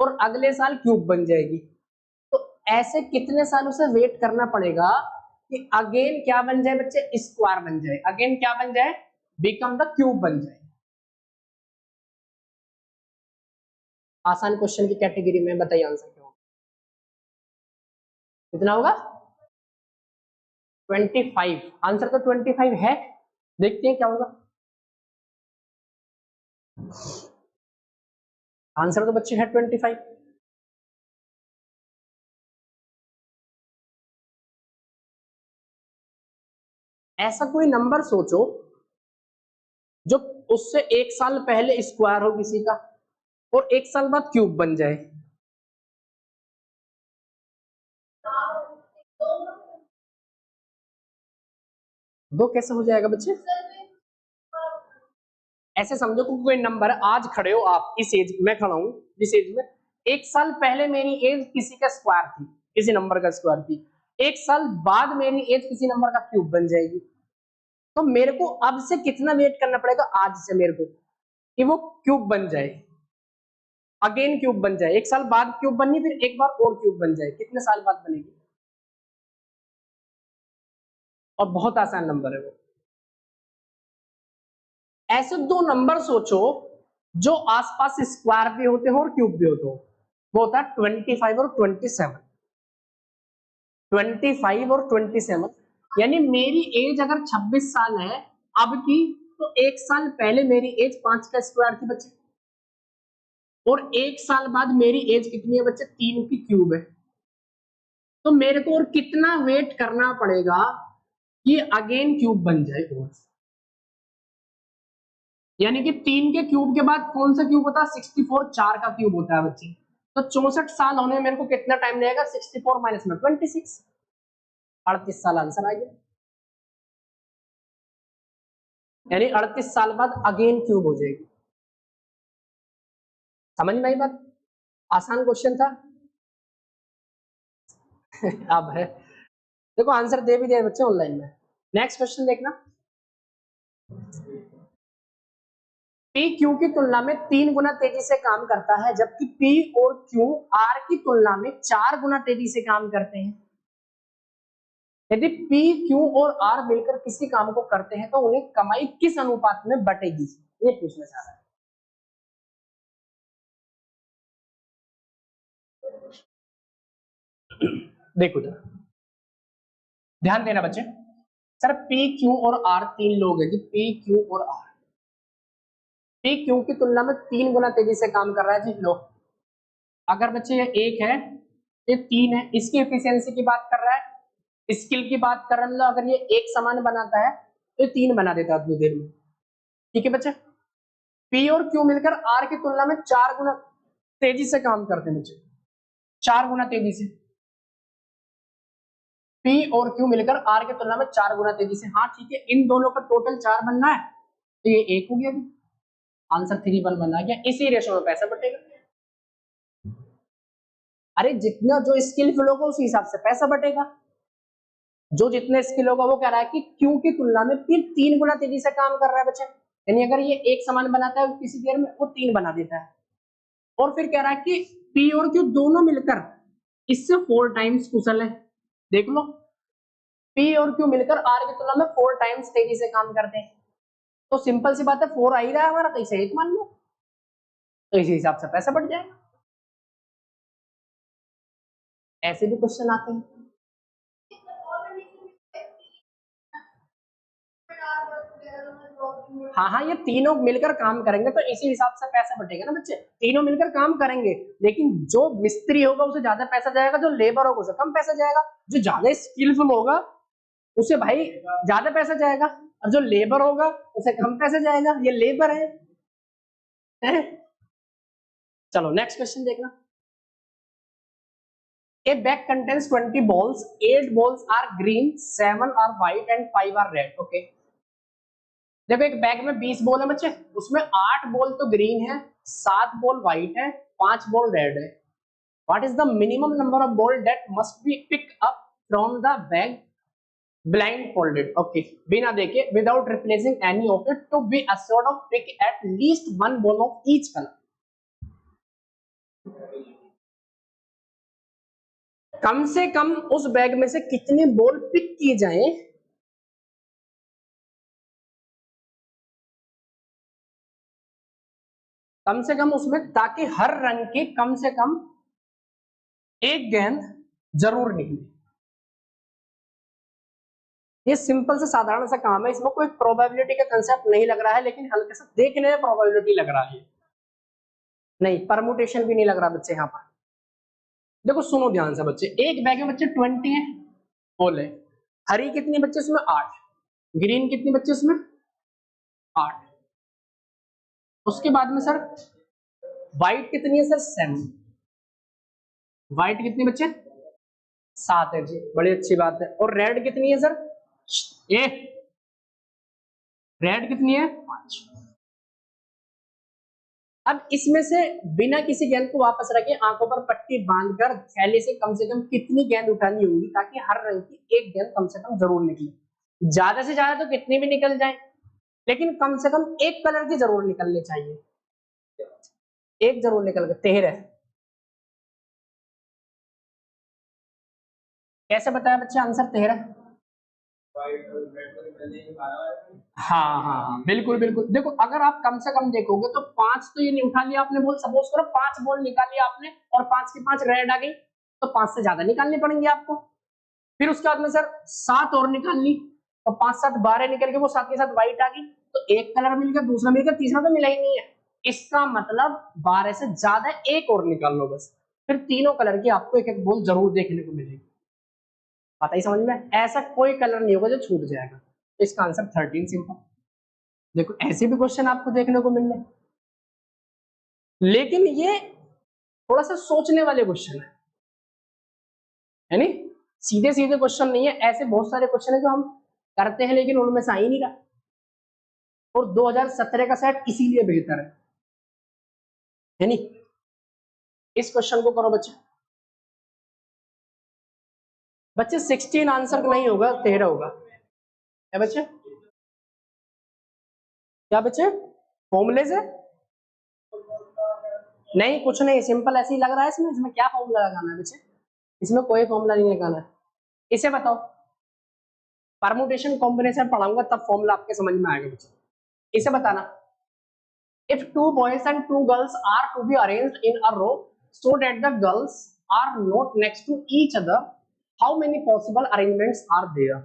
और अगले साल क्यूब बन जाएगी, तो ऐसे कितने साल उसे वेट करना पड़ेगा कि अगेन क्या बन जाए बच्चे? स्क्वायर बन जाए, अगेन क्या बन जाए? बिकम द क्यूब बन जाए। आसान क्वेश्चन की कैटेगरी में बताइए आंसर क्या होगा? कितना होगा? 25। आंसर तो 25 है, देखते हैं क्या होगा। आंसर तो बच्चे है 25। ऐसा कोई नंबर सोचो जो उससे एक साल पहले स्क्वायर हो किसी का और एक साल बाद क्यूब बन जाए। दो कैसे हो जाएगा बच्चे? ऐसे समझो कि कोई नंबर, आज खड़े हो आप, इस एज में खड़ा हूं, जिस एज में, एक साल पहले मेरी एज किसी का स्क्वायर थी, किसी नंबर का स्क्वायर थी, एक साल बाद मेरी एज किसी नंबर का क्यूब बन जाएगी, तो मेरे को अब से कितना वेट करना पड़ेगा आज से मेरे को कि वो क्यूब बन जाए, अगेन क्यूब बन जाए, एक साल बाद क्यूब बननी, फिर एक बार और क्यूब बन जाए, कितने साल बाद बनेगी? और बहुत आसान नंबर है वो। ऐसे दो नंबर सोचो जो आसपास स्क्वायर भी होते हो और क्यूब भी होते हो, वो होता है 25 और 27। 25 और 27, यानी मेरी एज अगर 26 साल है अब की, तो एक साल पहले मेरी एज 5 का स्क्वायर थी बच्चे, और एक साल बाद मेरी एज कितनी है बच्चे? 3 की क्यूब है। तो मेरे को और कितना वेट करना पड़ेगा कि अगेन क्यूब बन जाए? और यानी कि 3 के क्यूब के बाद कौन सा क्यूब होता है? 64, 4 का क्यूब होता है बच्चे। तो 64 साल होने में मेरे को कितना टाइम लगेगा? 64 माइनस में 26, 38 साल आंसर आ गया। यानी 38 साल बाद अगेन क्यूब हो जाएगी। समझ में आई बात? आसान क्वेश्चन था। अब है, देखो आंसर दे भी दिया बच्चे ऑनलाइन में। नेक्स्ट क्वेश्चन देखना। पी क्यू की तुलना में 3 गुना तेजी से काम करता है, जबकि पी और क्यू आर की तुलना में 4 गुना तेजी से काम करते हैं। यदि पी क्यू और आर मिलकर किसी काम को करते हैं तो उन्हें कमाई किस अनुपात में बटेगी? ये पूछना चाह रहा है। देखो जरा, ध्यान देना बच्चे। सर पी क्यू और आर 3 लोग हैं जी, पी क्यू और आर। पी क्यू की तुलना में 3 गुना तेजी से काम कर रहा है जी। लो, अगर बच्चे ये 1 है, ये 3 है, इसकी एफिशिएंसी की बात कर रहा है, स्किल की बात कर रहा है, अगर ये एक समान बनाता है तो ये 3 बना देता है उतनी देर में। ठीक है बच्चे, पी और क्यू मिलकर आर की तुलना में 4 गुना तेजी से काम करते हैं बच्चे, 4 गुना तेजी से। पी और क्यू मिलकर आर की तुलना में 4 गुना तेजी से। हाँ ठीक है, इन दोनों का टोटल 4 बनना है, तो ये 1 हो गया। आंसर 3:1 बना गया। इसी रेशो में पैसा बटेगा। अरे जितना जो स्किलफुल होगा उसी हिसाब से पैसा बटेगा। जो जितने स्किल होगा वो कह रहा है कि क्यू की तुलना में फिर 3 गुना तेजी से काम कर रहा है बच्चे। यानी अगर ये एक समान बनाता है किसी देर में, वो 3 बना देता है। और फिर कह रहा है कि पी और क्यू दोनों मिलकर इससे 4 टाइम्स कुशल है। देख लो, पी और क्यू मिलकर आर की तुलना में 4 टाइम्स तेजी से काम करते हैं। तो सिंपल सी बात है, 4 आ ही रहा है हमारा, तो इसे 1 मान लो, तो इसी हिसाब से पैसा बढ़ जाएगा। ऐसे भी क्वेश्चन आते हैं। हाँ हाँ, ये तीनों मिलकर काम करेंगे तो इसी हिसाब से पैसा बटेगा ना बच्चे। तीनों मिलकर काम करेंगे, लेकिन जो मिस्त्री होगा उसे ज्यादा पैसा जाएगा, जो लेबर होगा उसे कम पैसा जाएगा। जो ज्यादा स्किलफुल होगा उसे भाई ज्यादा पैसा जाएगा, और जो लेबर होगा उसे कम पैसा जाएगा। ये लेबर है? चलो नेक्स्ट क्वेश्चन देखना। A bag contains 20 balls. 8 balls are green, 7 are white and 5 are red. Okay. देखो एक बैग में 20 बॉल है बच्चे, उसमें 8 बॉल तो ग्रीन है, 7 बॉल व्हाइट है, 5 बॉल रेड है। What is the minimum number of ball that must be pick up from the bag blindfolded? Okay, बिना देखे, without replacing any of it, to be assured of pick at least 1 ball of each color. कम से कम उस बैग में से कितनी बॉल पिक की जाए कम से कम उसमें, ताकि हर रंग की कम से कम एक गेंद जरूर निकले। ये सिंपल से साधारण सा काम है, इसमें कोई प्रोबेबिलिटी का कंसेप्ट नहीं लग रहा है, लेकिन हल्के से देखने में प्रोबेबिलिटी लग रहा है। नहीं, परमुटेशन भी नहीं लग रहा बच्चे। यहाँ पर देखो, सुनो ध्यान से बच्चे, एक बैग में बच्चे 20 है बॉल है। हरी कितनी बच्चे उसमें? 8। ग्रीन कितनी बच्चे उसमें? 8। उसके बाद में सर व्हाइट कितनी है सर? 7। व्हाइट कितनी बच्चे? 7 है जी, बड़ी अच्छी बात है। और रेड कितनी है सर? ये रेड कितनी है? 5। अब इसमें से बिना किसी गेंद को वापस रखे आंखों पर पट्टी बांधकर थैले से कम कितनी गेंद उठानी होगी, ताकि हर रंग की एक गेंद कम से कम जरूर निकले। ज्यादा से ज्यादा तो कितनी भी निकल जाए, लेकिन कम से कम एक कलर की जरूर निकलनी चाहिए। एक जरूर निकल गए। 13। कैसे बताया बच्चे आंसर? 13। हाँ हाँ हाँ, बिल्कुल बिल्कुल। देखो अगर आप कम से कम देखोगे तो 5 तो ये नहीं उठा लिया आपने बॉल, सपोज करो 5 बॉल निकाल लिया आपने और 5 की 5 रेड आ गई, तो 5 से ज्यादा निकालनी पड़ेंगे आपको। फिर उसके बाद में सर 7 और निकाल ली, तो 5 7 12 निकल के वो 7 के साथ व्हाइट आ गई, तो एक कलर मिल गया, दूसरा मिल गया, तीसरा तो मिला ही नहीं है। इसका मतलब 12 से ज्यादा एक और निकाल लो बस, फिर तीनों कलर की आपको एक एक बॉल जरूर देखने को मिलेगी। पता ही समझ में? ऐसा कोई कलर नहीं होगा जो छूट जाएगा। तो इसका आंसर 13 सिंपल। देखो ऐसे भी क्वेश्चन आपको देखने को मिल रहे, लेकिन ये थोड़ा सा सोचने वाले क्वेश्चन है नहीं, सीधे सीधे क्वेश्चन नहीं है। ऐसे बहुत सारे क्वेश्चन है जो हम करते हैं लेकिन उनमें से आ ही नहीं रहा। और 2017 का सेट इसीलिए बेहतर है नहीं। इस क्वेश्चन को करो बच्चे। बच्चे 16 आंसर नहीं होगा, 13 होगा। क्या बच्चे? क्या बच्चे? फॉर्मूले से नहीं, कुछ नहीं, सिंपल ऐसे ही लग रहा है। इसमें इसमें क्या फॉर्मूला लगाना है बच्चे? इसमें कोई फॉर्मूला नहीं लगाना है। इसे बताओ, परमुटेशन कॉम्बिनेशन पढ़ाऊंगा तब फॉर्मूला आपके समझ में आएगा बच्चे। इसे बताना, if two boys and two girls are to be arranged in a row so that the girls are not next to each other, how many possible arrangements are there?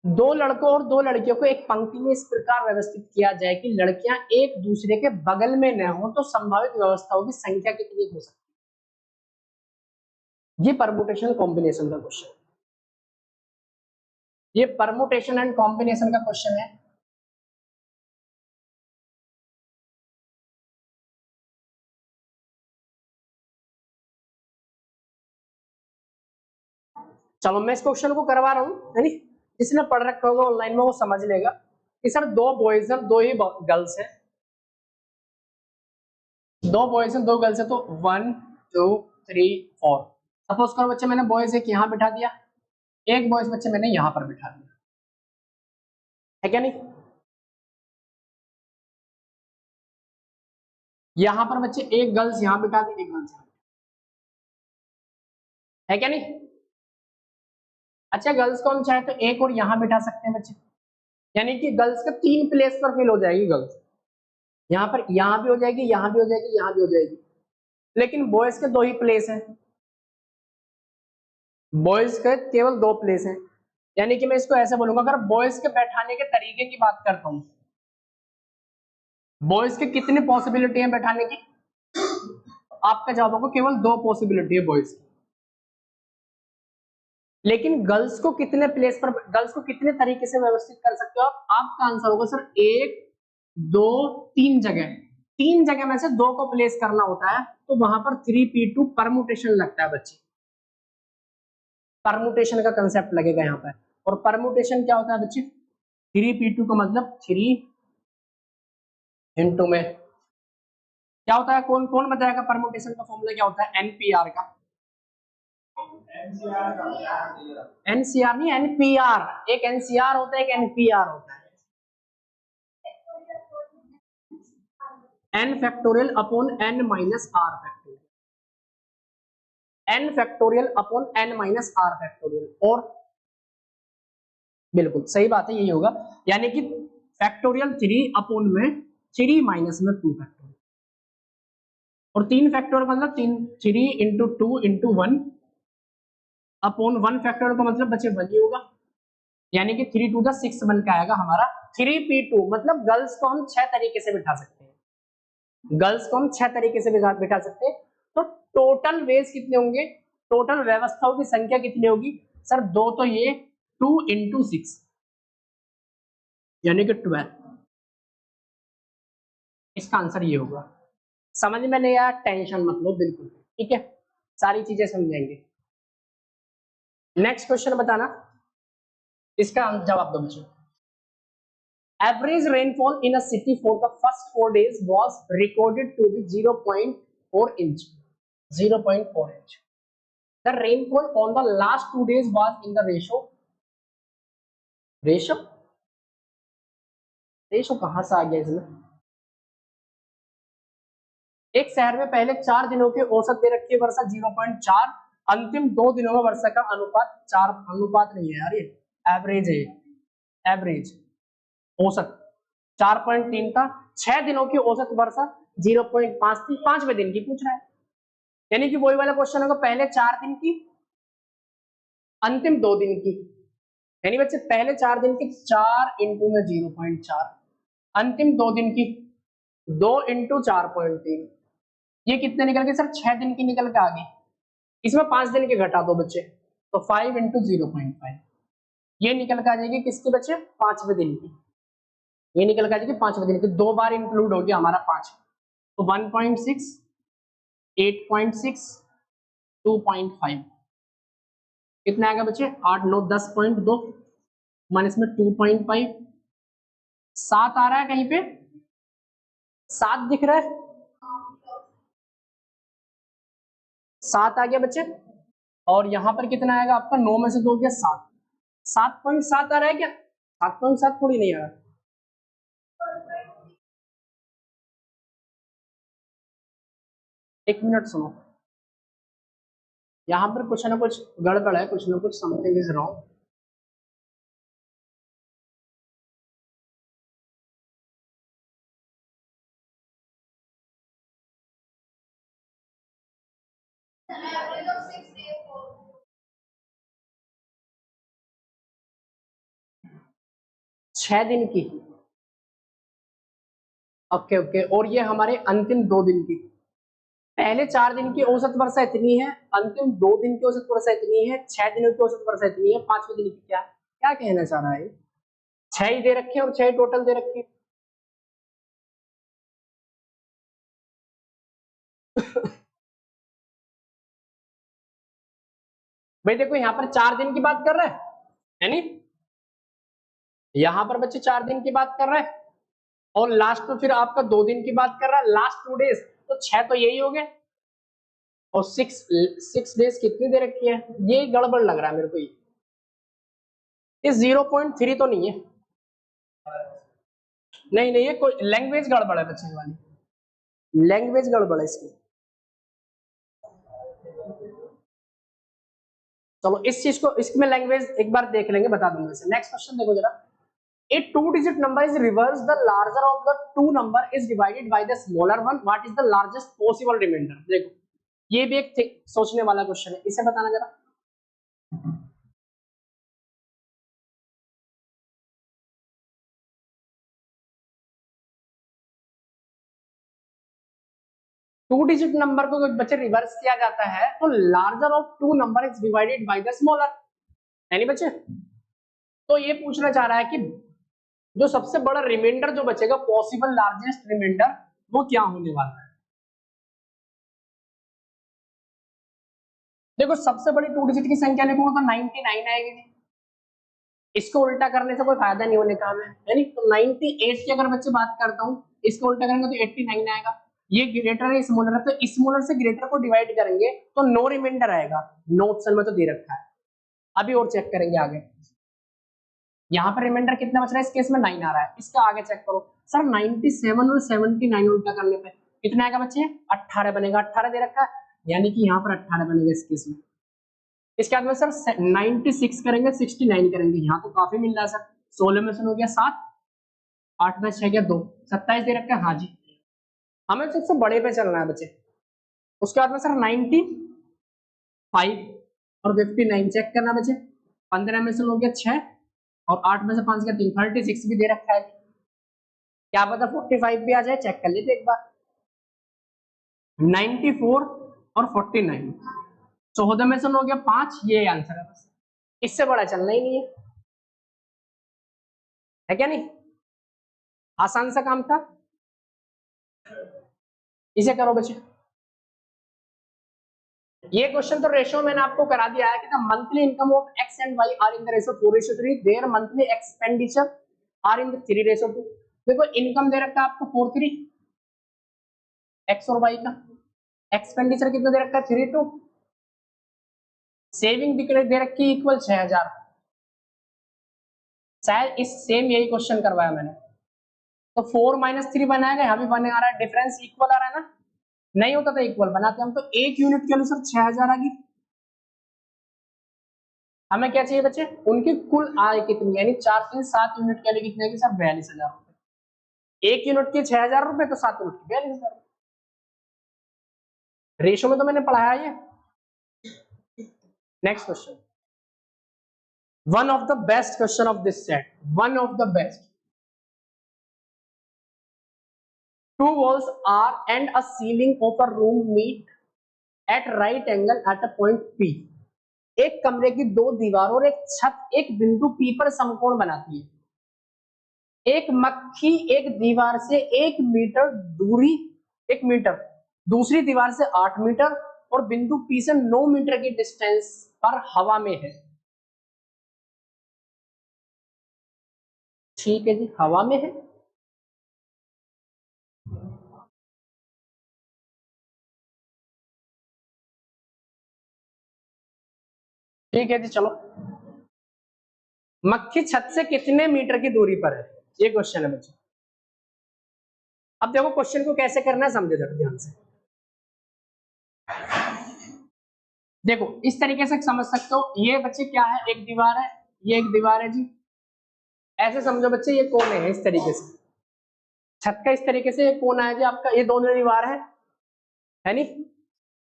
दो लड़कों और दो लड़कियों को एक पंक्ति में इस प्रकार व्यवस्थित किया जाए कि लड़कियां एक दूसरे के बगल में न हो, तो संभावित व्यवस्थाओं की संख्या कितनी हो सकती है? ये परमुटेशन कॉम्बिनेशन का क्वेश्चन, ये परमुटेशन एंड कॉम्बिनेशन का क्वेश्चन है। चलो मैं इस क्वेश्चन को करवा रहा हूँ, है नी? जिसने पढ़ रखा होगा ऑनलाइन में वो समझ लेगा। कि सर दो बॉयज और दो ही गर्ल्स है, दो बॉयज और दो गर्ल्स है, तो 1 2 3 4। सपोज करो बच्चे मैंने बॉयज एक यहाँ बिठा दिया, एक बॉयज बच्चे मैंने यहाँ पर बिठा दिया, है क्या नहीं? यहाँ पर बच्चे एक गर्ल्स यहाँ बिठा दी, एक गर्ल्स यहाँ, है क्या नहीं? अच्छा गर्ल्स को हम चाहे तो एक और यहाँ बिठा सकते हैं बच्चे, यानी कि गर्ल्स के 3 प्लेस पर फिल हो जाएगी गर्ल्स, यहाँ पर यहाँ भी हो जाएगी, यहाँ भी हो जाएगी, यहाँ भी हो जाएगी। लेकिन बॉयज के 2 ही प्लेस हैं, बॉयज के केवल 2 प्लेस हैं, यानी कि मैं इसको ऐसे बोलूंगा, अगर बॉयज के बैठाने के तरीके की बात करता हूं, बॉयज के कितनी पॉसिबिलिटी है बैठाने की, आपका जवाब होगा केवल 2 पॉसिबिलिटी है बॉयज की। लेकिन गर्ल्स को कितने प्लेस पर, गर्ल्स को कितने तरीके से व्यवस्थित कर सकते हो आप? आपका आंसर होगा सर 1 2 3 जगह, 3 जगह में से 2 को प्लेस करना होता है, तो वहां पर 3p2 परमुटेशन लगता है बच्चे, परमुटेशन का कंसेप्ट लगेगा यहाँ पर। और परमुटेशन क्या होता है बच्चे? 3p2 का मतलब 3 इंटू में क्या होता है, कौन कौन बताएगा परमुटेशन का फॉर्मूला क्या होता है? एनपीआर का, एनसीआर नहीं एनपीआर, एक एनसीआर होता है एक एनपीआर होता है। N factorial upon N minus R factorial, N factorial upon N minus R factorial, और बिल्कुल सही बात है यही होगा, यानी कि फैक्टोरियल 3 अपॉन में 3 माइनस में 2 फैक्टोरियल, और 3 फैक्टोरियल मतलब 3 इंटू 2 इंटू 1 अपॉन 1 फैक्टोरियल का मतलब बचे 1 ही होगा, यानी कि 3 टू द 6 बन के आएगा हमारा 3p2। मतलब गर्ल्स को हम 6 तरीके से बिठा सकते हैं, गर्ल्स को हम 6 तरीके से बिठा सकते हैं। तो टोटल वेज कितने होंगे, टोटल व्यवस्थाओं की संख्या कितनी होगी सर? 2 तो ये 2 इंटू 6 यानी कि 12, इसका आंसर ये होगा। समझ में नहीं आया टेंशन मत लो, बिल्कुल ठीक है, सारी चीजें समझेंगे। नेक्स्ट क्वेश्चन बताना, इसका जवाब दो मुझे। Average rainfall in a city for the first 4 days was recorded to be 0.4 inch. 0.4 inch. The rainfall on the last 2 days was in the ratio. Ratio? Ratio कहां से आ गया इसमें? एक शहर में पहले 4 दिनों की औसत दे रखी है वर्षा 0.4, अंतिम 2 दिनों में वर्षा का अनुपात 4, अनुपात नहीं है यार, ये एवरेज है, एवरेज औसत 4.3 था, 6 दिनों की औसत वर्षा 0.5 थी, 5वें दिन की पूछ रहा है, यानी कि वही वाला क्वेश्चन होगा, पहले 4 दिन की अंतिम 2 दिन की, यानी बच्चे पहले 4 दिन की 4 इंटू में 0.4, अंतिम 2 दिन की 2 इंटू 4.3, ये कितने निकल गए सर? 6 दिन की निकल के आ गई, इसमें 5 दिन के घटा दो बच्चे, तो 5 इंटू 0.5, ये निकल के आ जाएगी किसके बच्चे? 5वें दिन की, ये निकल के आ जाएगी 5वें दिन की, 2 बार इंक्लूड हो गया हमारा 5, तो 1.6 8.6 2.5 कितना आएगा बच्चे? 8 9 10.2 माइनस में 2.5, 7 आ रहा है कहीं पे, 7 दिख रहा है, 7 आ गया बच्चे, और यहां पर कितना आएगा आपका? 9 में से 2 गया 7, 7.7 आ रहा है क्या? 7.7 थोड़ी नहीं आ रहा, एक मिनट सुनो, यहां पर कुछ ना कुछ गड़बड़ है, कुछ ना कुछ समथिंग इज रॉन्ग। छह दिन की, ओके ओके, और ये हमारे अंतिम 2 दिन की, पहले 4 दिन की औसत वर्षा इतनी है, अंतिम 2 दिन की औसत वर्षा इतनी है, 6 दिनों की औसत वर्षा इतनी है, 5वें दिन की क्या क्या कहना चाह रहा है? 6 ही दे रखे हैं और 6 टोटल दे रखे हैं। भाई देखो यहाँ पर 4 दिन की बात कर रहा है नहीं, यहाँ पर बच्चे 4 दिन की बात कर रहे हैं और लास्ट में फिर आपका 2 दिन की बात कर रहा है, लास्ट 2 डेज, तो 6 तो यही हो गए और 6 डेज कितनी दे रखी है, ये गड़बड़ लग रहा है मेरे को। ये 0.3 तो नहीं है, नहीं नहीं, ये कोई लैंग्वेज गड़बड़ है बच्चे वाली, लैंग्वेज गड़बड़ है इसकी। चलो इस चीज को, इसमें लैंग्वेज एक बार देख लेंगे, बता दूंगा इसे। नेक्स्ट क्वेश्चन देखो जरा, a 2-digit number is reversed, the larger of the two number is divided by the smaller one, what is the largest possible remainder। देखो ये भी एक सोचने वाला क्वेश्चन है, इसे बताना जरा। टू डिजिट नंबर को बच्चे रिवर्स किया जाता है तो larger of two number is divided by the smaller, यानी बच्चे तो ये पूछना चाह रहा है कि जो सबसे बड़ा रिमाइंडर जो बचेगा, पॉसिबल लार्जेस्ट रिमाइंडर, वो क्या होने वाला है। देखो सबसे बड़ी 2 डिजिट की संख्या लिखूंगा तो 99 आएगी, इसको उल्टा करने से कोई फायदा नहीं होने का हमें, यानी तो 98 की अगर बच्चे बात करता हूँ, इसको उल्टा करेंगे तो 89 आएगा। ये ग्रेटर है स्मॉलर है, तो स्मॉलर से ग्रेटर को डिवाइड करेंगे तो नो रिमाइंडर आएगा, नो ऑप्शन में तो दे रखा है। अभी और चेक करेंगे आगे, यहाँ पर रिमाइंडर कितना बच रहा है, इस केस में 9 आ रहा है, इसका आगे चेक करो सर 97 और 79 उल्टा करने पे कितना आएगा बच्चे, 18 बनेगा, 18 दे रखा है, यानी कि यहाँ पर 18 बनेगा इस केस में। इसके बाद में सर 96 करेंगे, 69 करेंगे, यहाँ तो काफी मिल रहा है सर, 16 में से हो गया 7, 8 में 6 गया 2, 27 दे रखा है, हाँ जी हमें सबसे बड़े पे चलना है बच्चे। उसके बाद में सर 95 और 59 चेक करना बच्चे, 15 में से हो गया 6 और 8 में से 5 गया 3, 36 भी दे रखा है, क्या पता 45 भी आ जाए, चेक कर लेते एक बार। 94 और 49, 14 में से हो गया 5, ये आंसर है बस, इससे बड़ा चलना ही नहीं है क्या नहीं, आसान सा काम था, इसे करो बच्चे। ये क्वेश्चन तो रेशियो मैंने आपको करा दिया है कि the monthly income of X and Y are in the ratio 4:3, their monthly expenditure are in the 3:2। देखो इनकम दे रखा है आपको 4:3 एक्स और वाई का, एक्सपेंडिचर कितना दे रखा है 3:2, सेविंग दे रखी इक्वल 6000, शायद इस सेम यही क्वेश्चन करवाया मैंने, तो 4 - 3 बनाएगा, यहाँ भी बने आ रहा है, डिफरेंस इक्वल आ रहा है ना, नहीं होता था इक्वल बनाते हम तो एक यूनिट के अनुसार 6000 आ गई। हमें क्या चाहिए बच्चे, उनकी कुल आय कितनी, यानी 4 3 7 यूनिट के लिए कितने की सर 42,000 रुपए, एक यूनिट के 6000 रुपए तो 7 यूनिट के 42,000। रेशो में तो मैंने पढ़ाया ये। Next question, one of the best question of this set, one of the best. Two walls are and a ceiling of a room meet at right angle at a point P. एक कमरे की दो दीवारों और एक छत एक बिंदु पी पर समकोण बनाती है। एक मक्खी एक दीवार से 1 मीटर दूरी, 1 मीटर दूसरी दीवार से 8 मीटर और बिंदु पी से 9 मीटर की डिस्टेंस पर हवा में है। ठीक है जी, हवा में है। ठीक है जी, चलो मक्खी छत से कितने मीटर की दूरी पर है, ये क्वेश्चन है बच्चों। अब देखो क्वेश्चन को कैसे करना है समझे जरा ध्यान से। देखो इस तरीके से समझ सकते हो, ये बच्चे क्या है, एक दीवार है, ये एक दीवार है जी, ऐसे समझो बच्चे ये कोने है, इस तरीके से छत का इस तरीके से कोना है जी आपका, ये दोनों दीवार है नी।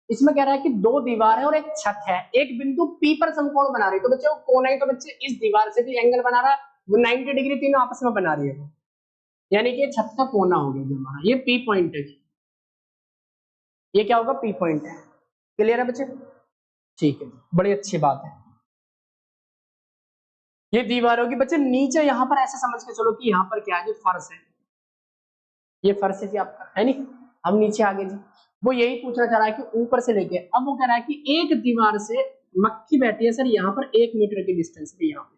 इसमें कह रहा है कि दो दीवार है और एक छत है, एक बिंदु P पर समकोण बना रही है, तो बच्चे वो कोना है, तो बच्चे इस दीवार से भी एंगल बना रहा है, वो 90 डिग्री तीनों आपस में बना रही है, यानी कि ये छत का कोना हो गया जी हमारा, ये P पॉइंट है जी, ये क्या होगा P पॉइंट है। क्लियर है बच्चे, ठीक है, बड़ी अच्छी बात है। ये दीवार होगी बच्चे, नीचे यहाँ पर ऐसे समझ के चलो कि यहाँ पर क्या है जी, फर्श है, ये फर्श है जी आपका, है नी। हम नीचे आगे जी, वो यही पूछना चाह रहा है कि ऊपर से लेके, अब वो कह रहा है कि एक दीवार से मक्खी बैठी है सर यहाँ पर 1 मीटर की डिस्टेंस पे, यहाँ पे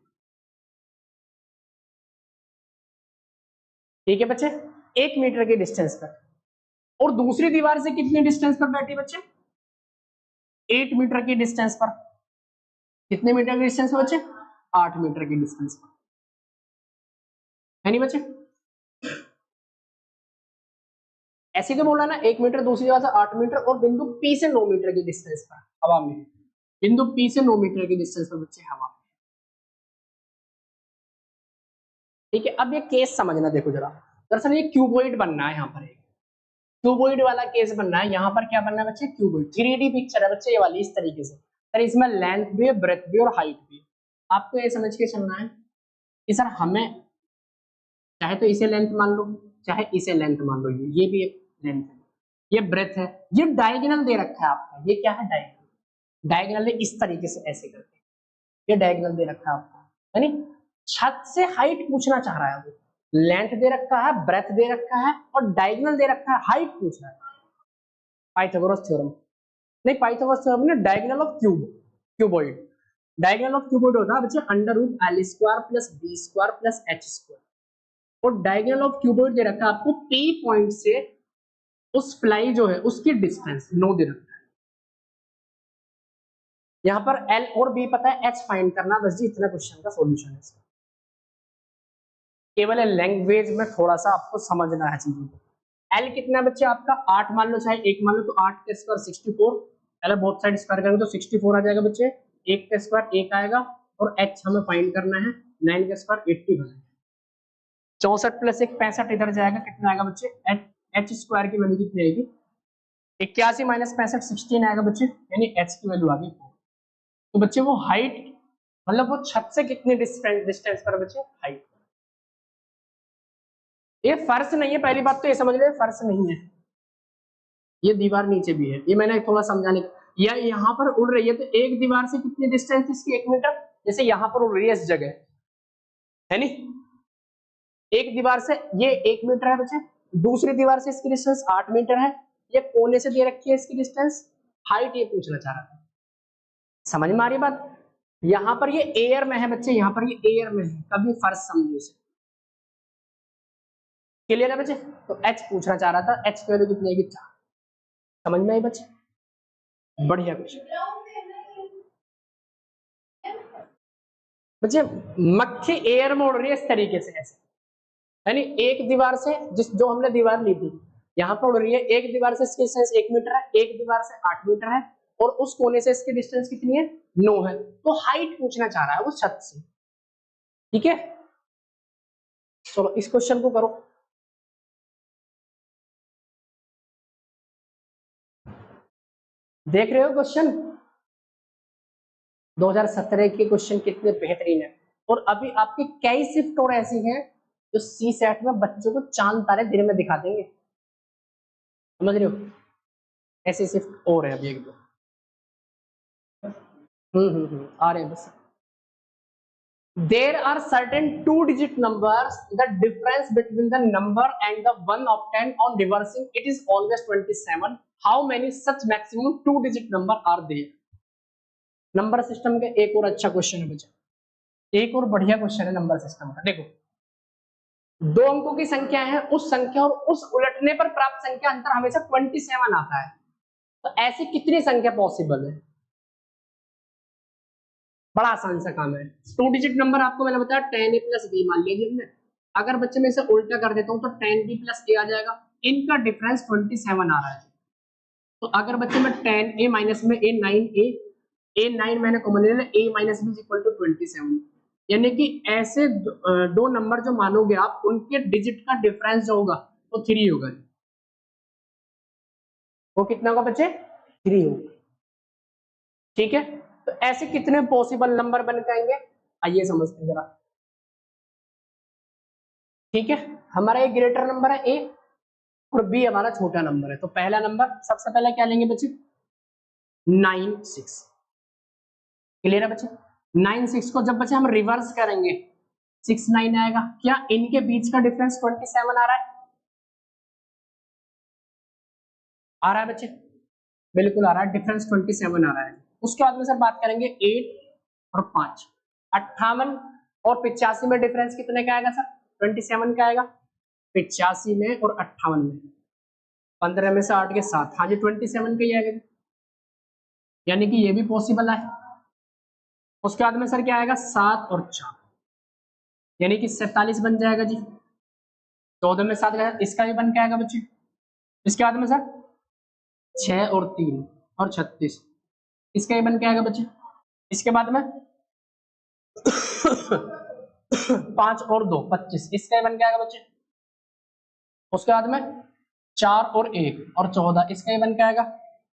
ठीक है बच्चे, 1 मीटर के डिस्टेंस पर। और दूसरी दीवार से कितने डिस्टेंस पर बैठी बच्चे? 8 मीटर की डिस्टेंस पर। कितने मीटर के डिस्टेंस पर बच्चे? 8 मीटर की डिस्टेंस पर, है नहीं बच्चे? ऐसे तो बोला ना, 1 मीटर, दूसरी दीवार से 8 मीटर, और बिंदु P से 9 मीटर की डिस्टेंस पर हवा में। बिंदु P से 9 मीटर की डिस्टेंस पर बच्चे हवा में। ठीक है, अब ये केस समझना, देखो जरा। दरअसल ये क्यूबॉइड बनना है, यहाँ पर एक क्यूबॉइड वाला केस बनना है। यहाँ पर क्या बनना है बच्चे? क्यूबॉइड। 3D पिक्चर है बच्चे ये वाली, इस तरीके से। सर इसमें लेंथ भी है, ब्रेथ भी और हाइट भी है। आपको ये समझ के चलना है कि सर हमें चाहे तो इसे लेंथ मान लो, चाहे इसे लेंथ मान लो, ये भी एक लेंथ है, ये ब्रेथ है, ये डायगोनल दे रखा है आपका। ये क्या है? डायगोनल। डायगोनल इस तरीके से ऐसे करके, ये डायगोनल दे रखा है आपको, यानी छत से हाइट पूछना चाह रहा है वो। लेंथ दे रखा है, ब्रेथ दे रखा है, और डायगोनल दे रखा है, हाइट पूछ रहा है। पाइथागोरस थ्योरम, नहीं पाइथागोरस थ्योरम ने diagonal of cuboid. Diagonal of cuboid होता है बच्चे √L² plus B² plus H²। और डायगोनल ऑफ क्यूबॉइड दे रखा है आपको P पॉइंट से उस फ्लाई जो है उसकी डिस्टेंस 9 दे रखा है। यहाँ पर L और B पता है, H फाइंड करना, बस जी इतना क्वेश्चन का सॉल्यूशन है। केवल लैंग्वेज में थोड़ा सा आपको समझना है चीजों को। L कितना बच्चे आपका? 8 मान लो, चाहे 1 मान लो, तो 8 का स्क्वायर 64। पहले बोथ साइड स्क्वायर करेंगे तो 64 आ जाएगा बच्चे। 1 का स्क्वायर 1 आएगा, और H हमें फाइंड करना है। 9 का स्क्वायर 80 बनेगा। 64 प्लस 1 65 इधर जाएगा, कितना आएगा बच्चे? H स्क्वायर की वैल्यू कितनी आएगी? 81 माइनस 65 16 आएगा बच्चे, यानी H की वैल्यू आ गई 4। तो बच्चे वो हाइट, मतलब वो छत से कितने डिस्टेंस पर बच्चे? हाइट। ये फर्श नहीं है, पहली बात तो ये समझ ले, फर्श नहीं है, ये दीवार नीचे भी है। ये मैंने थोड़ा समझाने, या यहाँ पर उड़ रही है तो एक दीवार से कितनी डिस्टेंस इसकी? 1 मीटर। जैसे यहाँ पर उड़ रही है इस जगह, है नी, एक दीवार से ये 1 मीटर है बच्चे, दूसरी दीवार से इसकी डिस्टेंस 8 मीटर है। ये कोने से दे रखी है इसकी डिस्टेंस, हाइट ये पूछना चाह रहा था। समझ में आ रही बात? यहाँ पर ये एयर में है बच्चे, यहाँ पर ये एयर में है, कभी फर्श समझो इसे। क्लियर है बच्चे? तो H पूछना चाह रहा था, H की वैल्यू कितनी आएगी? 4। समझ में आई बच्चे? बढ़िया क्वेश्चन बच्चे। मक्खी एयर में उड़ रही है इस तरीके से, ऐसे, यानी एक दीवार से, जो हमने दीवार ली थी, यहाँ पर उड़ रही है। एक दीवार से इसकी डिस्टेंस 1 मीटर है, एक दीवार से 8 मीटर है, और उस कोने से इसकी डिस्टेंस कितनी है? 9 है। तो हाइट पूछना चाह रहा है वो छत से। ठीक है, चलो इस क्वेश्चन को करो। देख रहे हो क्वेश्चन? 2017 के क्वेश्चन कितने बेहतरीन है। और अभी आपकी कई शिफ्ट और ऐसी हैं जो C-SET में बच्चों को चांद तारे दिन में दिखा देंगे। समझ रहे हो? ऐसी शिफ्ट और है अभी एक दो। आ रहे हैं बस। There are certain 2-digit numbers. The difference between the number and the one obtained on reversing it is always 27. How many such maximum 2-digit number are there? Number system का एक और अच्छा क्वेश्चन है बच्चा, एक और बढ़िया क्वेश्चन है नंबर सिस्टम का। देखो, 2 अंकों की संख्या है, उस संख्या और उस उलटने पर प्राप्त संख्या अंतर हमेशा 27 आता है। तो ऐसी कितनी संख्या पॉसिबल है? बड़ा आसान सा काम है। 2-डिजिट नंबर आपको मैंने बताया 10a प्लस b मान लीजिए हमने। अगर बच्चे मैं इसे उल्टा कर देता हूं तो 10b प्लस a आ जाएगा। इनका डिफरेंस 27 आ रहा है। तो अगर बच्चे मैं 10a माइनस में a9 मैंने कॉमन ले लिया, a minus b is equal to 27। यानी कि ऐसे दो नंबर जो मानोगे आप, उनके डिजिट का डिफरेंस जो होगा वो 3 होगा। वो कितना होगा बच्चे? 3 होगा। ठीक है, तो ऐसे कितने पॉसिबल नंबर बन जाएंगे, आइए समझते हैं जरा। ठीक है, हमारा एक ग्रेटर नंबर है a और b हमारा छोटा नंबर है। तो पहला नंबर सबसे पहले क्या लेंगे बच्चे? 96। क्लियर है बच्चे? 96 को जब बच्चे हम रिवर्स करेंगे 69 आएगा। क्या इनके बीच का डिफरेंस 27 आ रहा है? आ रहा है बच्चे? बिल्कुल आ रहा है, डिफरेंस 27 आ रहा है। उसके बाद में सर बात करेंगे 8 और 5। 58 और 85 में डिफरेंस कितने का आएगा सर? 27 का आएगा। 85 में और 58 में, 15 में से 8 के 7, हाँ जी 27 का ही आएगा, यानी कि ये भी पॉसिबल है। उसके बाद में सर क्या आएगा 7 और 4, यानी कि 47 बन जाएगा जी। 14 में 7 का इसका भी बन के आएगा बच्चे। इसके बाद में सर 6 और 3 और 36, इसका भी बन के आएगा बच्चे। इसके बाद में 5 और 2 25, इसका ही बन के आएगा बच्चे। उसके बाद में 4 और 1 और 14, इसका ही बन के आएगा,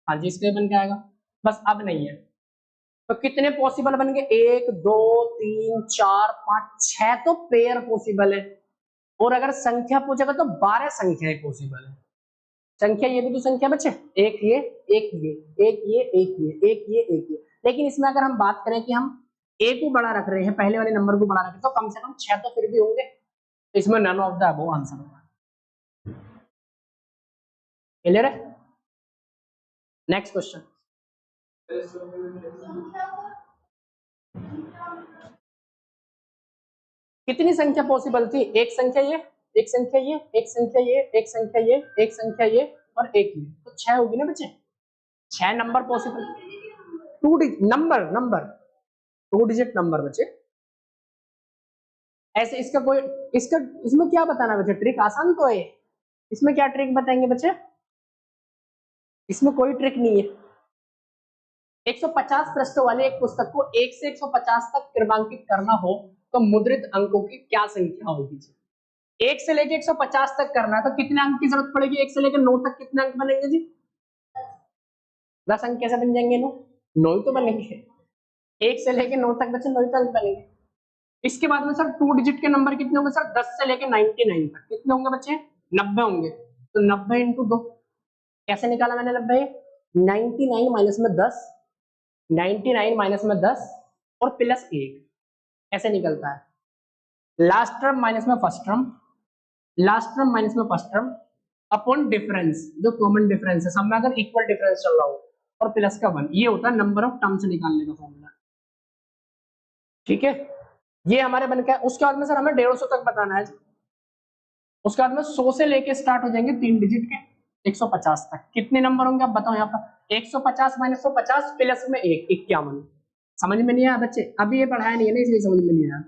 हाँ जी इसका ही बन के आएगा। बस अब नहीं है, तो कितने पॉसिबल बन गए 1 2 3 4 5 6 तो पेयर पॉसिबल है, और अगर संख्या पूछेगा तो 12 संख्याएं पॉसिबल है। संख्या ये भी तो संख्या बच्चे, एक ये एक ये एक ये एक ये एक ये एक ये, लेकिन इसमें अगर हम बात करें कि हम ए को बड़ा रख रहे हैं, पहले वाले नंबर को बड़ा रख रहे हैं, तो कम से कम 6 तो फिर भी होंगे, इसमें none of the above answer होगा। क्लियर है? नेक्स्ट क्वेश्चन, कितनी संख्या पॉसिबल थी? एक संख्या ये, एक संख्या ये, एक संख्या ये, एक संख्या ये, एक संख्या ये और एक ये, तो 6 होगी ना बच्चे। 6 नंबर पॉसिबल, 2 डिजिट नंबर बच्चे। ऐसे इसका कोई इसमें क्या बताना बच्चे, ट्रिक आसान तो है, इसमें क्या ट्रिक बताएंगे बच्चे? इसमें कोई ट्रिक नहीं है। 150 पृष्ठों वाली एक पुस्तक को 1 से 150 तक क्रमांकित करना हो तो मुद्रित अंकों की क्या संख्या होगी? 1 से लेके 150 तक करना है तो कितने अंक की जरूरत पड़ेगी? 1 से लेकर 9 तक कितने अंक बनेंगे जी? 10 अंक कैसे बन जाएंगे? 9 ही तो बनेंगे। 1 से लेके 9 तक बच्चे 9 अंक बनेंगे। इसके बाद में सर 2 डिजिट के नंबर कितने होंगे सर? 10 से लेके 99 तक कितने होंगे बच्चे? 90 होंगे। तो 90 इंटू 2 कैसे निकाला मैंने? 90 99 माइनस में 10, 99 माइनस में 10 और प्लस 1 ऐसे निकलता है। लास्ट टर्म माइनस में first term, last term minus में फर्स्ट टर्म अपॉन डिफरेंस, जो कॉमन डिफरेंस है, सब में अगर इक्वल डिफरेंस चल रहा हो, और प्लस का 1, ये होता है नंबर ऑफ टर्म्स निकालने का फॉर्मूला। ठीक है, ये हमारे बन गया। उसके बाद में सर हमें 150 तक बताना है। उसके बाद में 100 से लेके स्टार्ट हो जाएंगे 3 डिजिट के 150 तक, कितने नंबर होंगे आप बताओ? यहाँ पर 150 माइनस 150 प्लस में 1 51। समझ में नहीं आया बच्चे? अभी ये पढ़ाया नहीं है ना, इसलिए समझ में नहीं आया।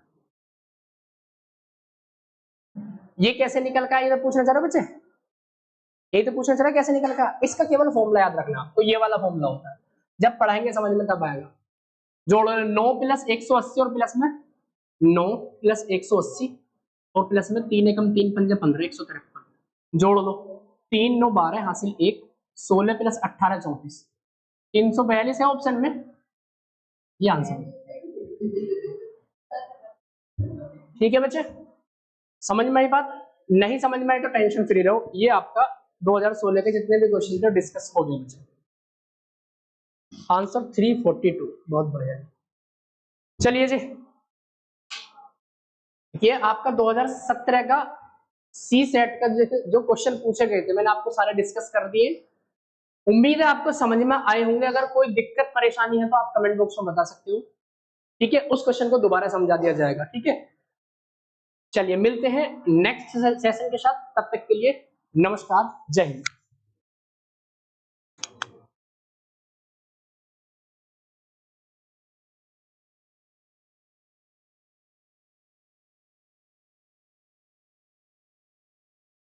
ये कैसे निकल का, ये तो पूछना चाह रहे बच्चे, यही तो पूछना चाह रहा कैसे निकल का। इसका केवल फॉर्मूला याद रखना, तो ये वाला फॉर्मूला होता है, जब पढ़ाएंगे समझ में तब आएगा। जोड़ो 9 प्लस 180 और प्लस में 9 प्लस 180 और प्लस में 3 एकम 3 पंजे 15 153, जोड़ लो 3 9 12 हासिल 1, 16 प्लस 18 34, 342 है ऑप्शन में, ये आंसर। ठीक है बच्चे, समझ में आई बात? नहीं समझ में आई तो टेंशन फ्री रहो, ये आपका 2016 के जितने भी क्वेश्चन थे डिस्कस हो गए बच्चे। आंसर 342, बहुत बढ़िया। चलिए जी, ये आपका 2017 का सी सेट का जो क्वेश्चन पूछे गए थे मैंने आपको सारे डिस्कस कर दिए। उम्मीद है आपको समझ में आए होंगे। अगर कोई दिक्कत परेशानी है तो आप कमेंट बॉक्स में बता सकते हो। ठीक है, उस क्वेश्चन को दोबारा समझा दिया जाएगा। ठीक है, चलिए मिलते हैं नेक्स्ट सेशन के साथ, तब तक के लिए नमस्कार, जय हिंद।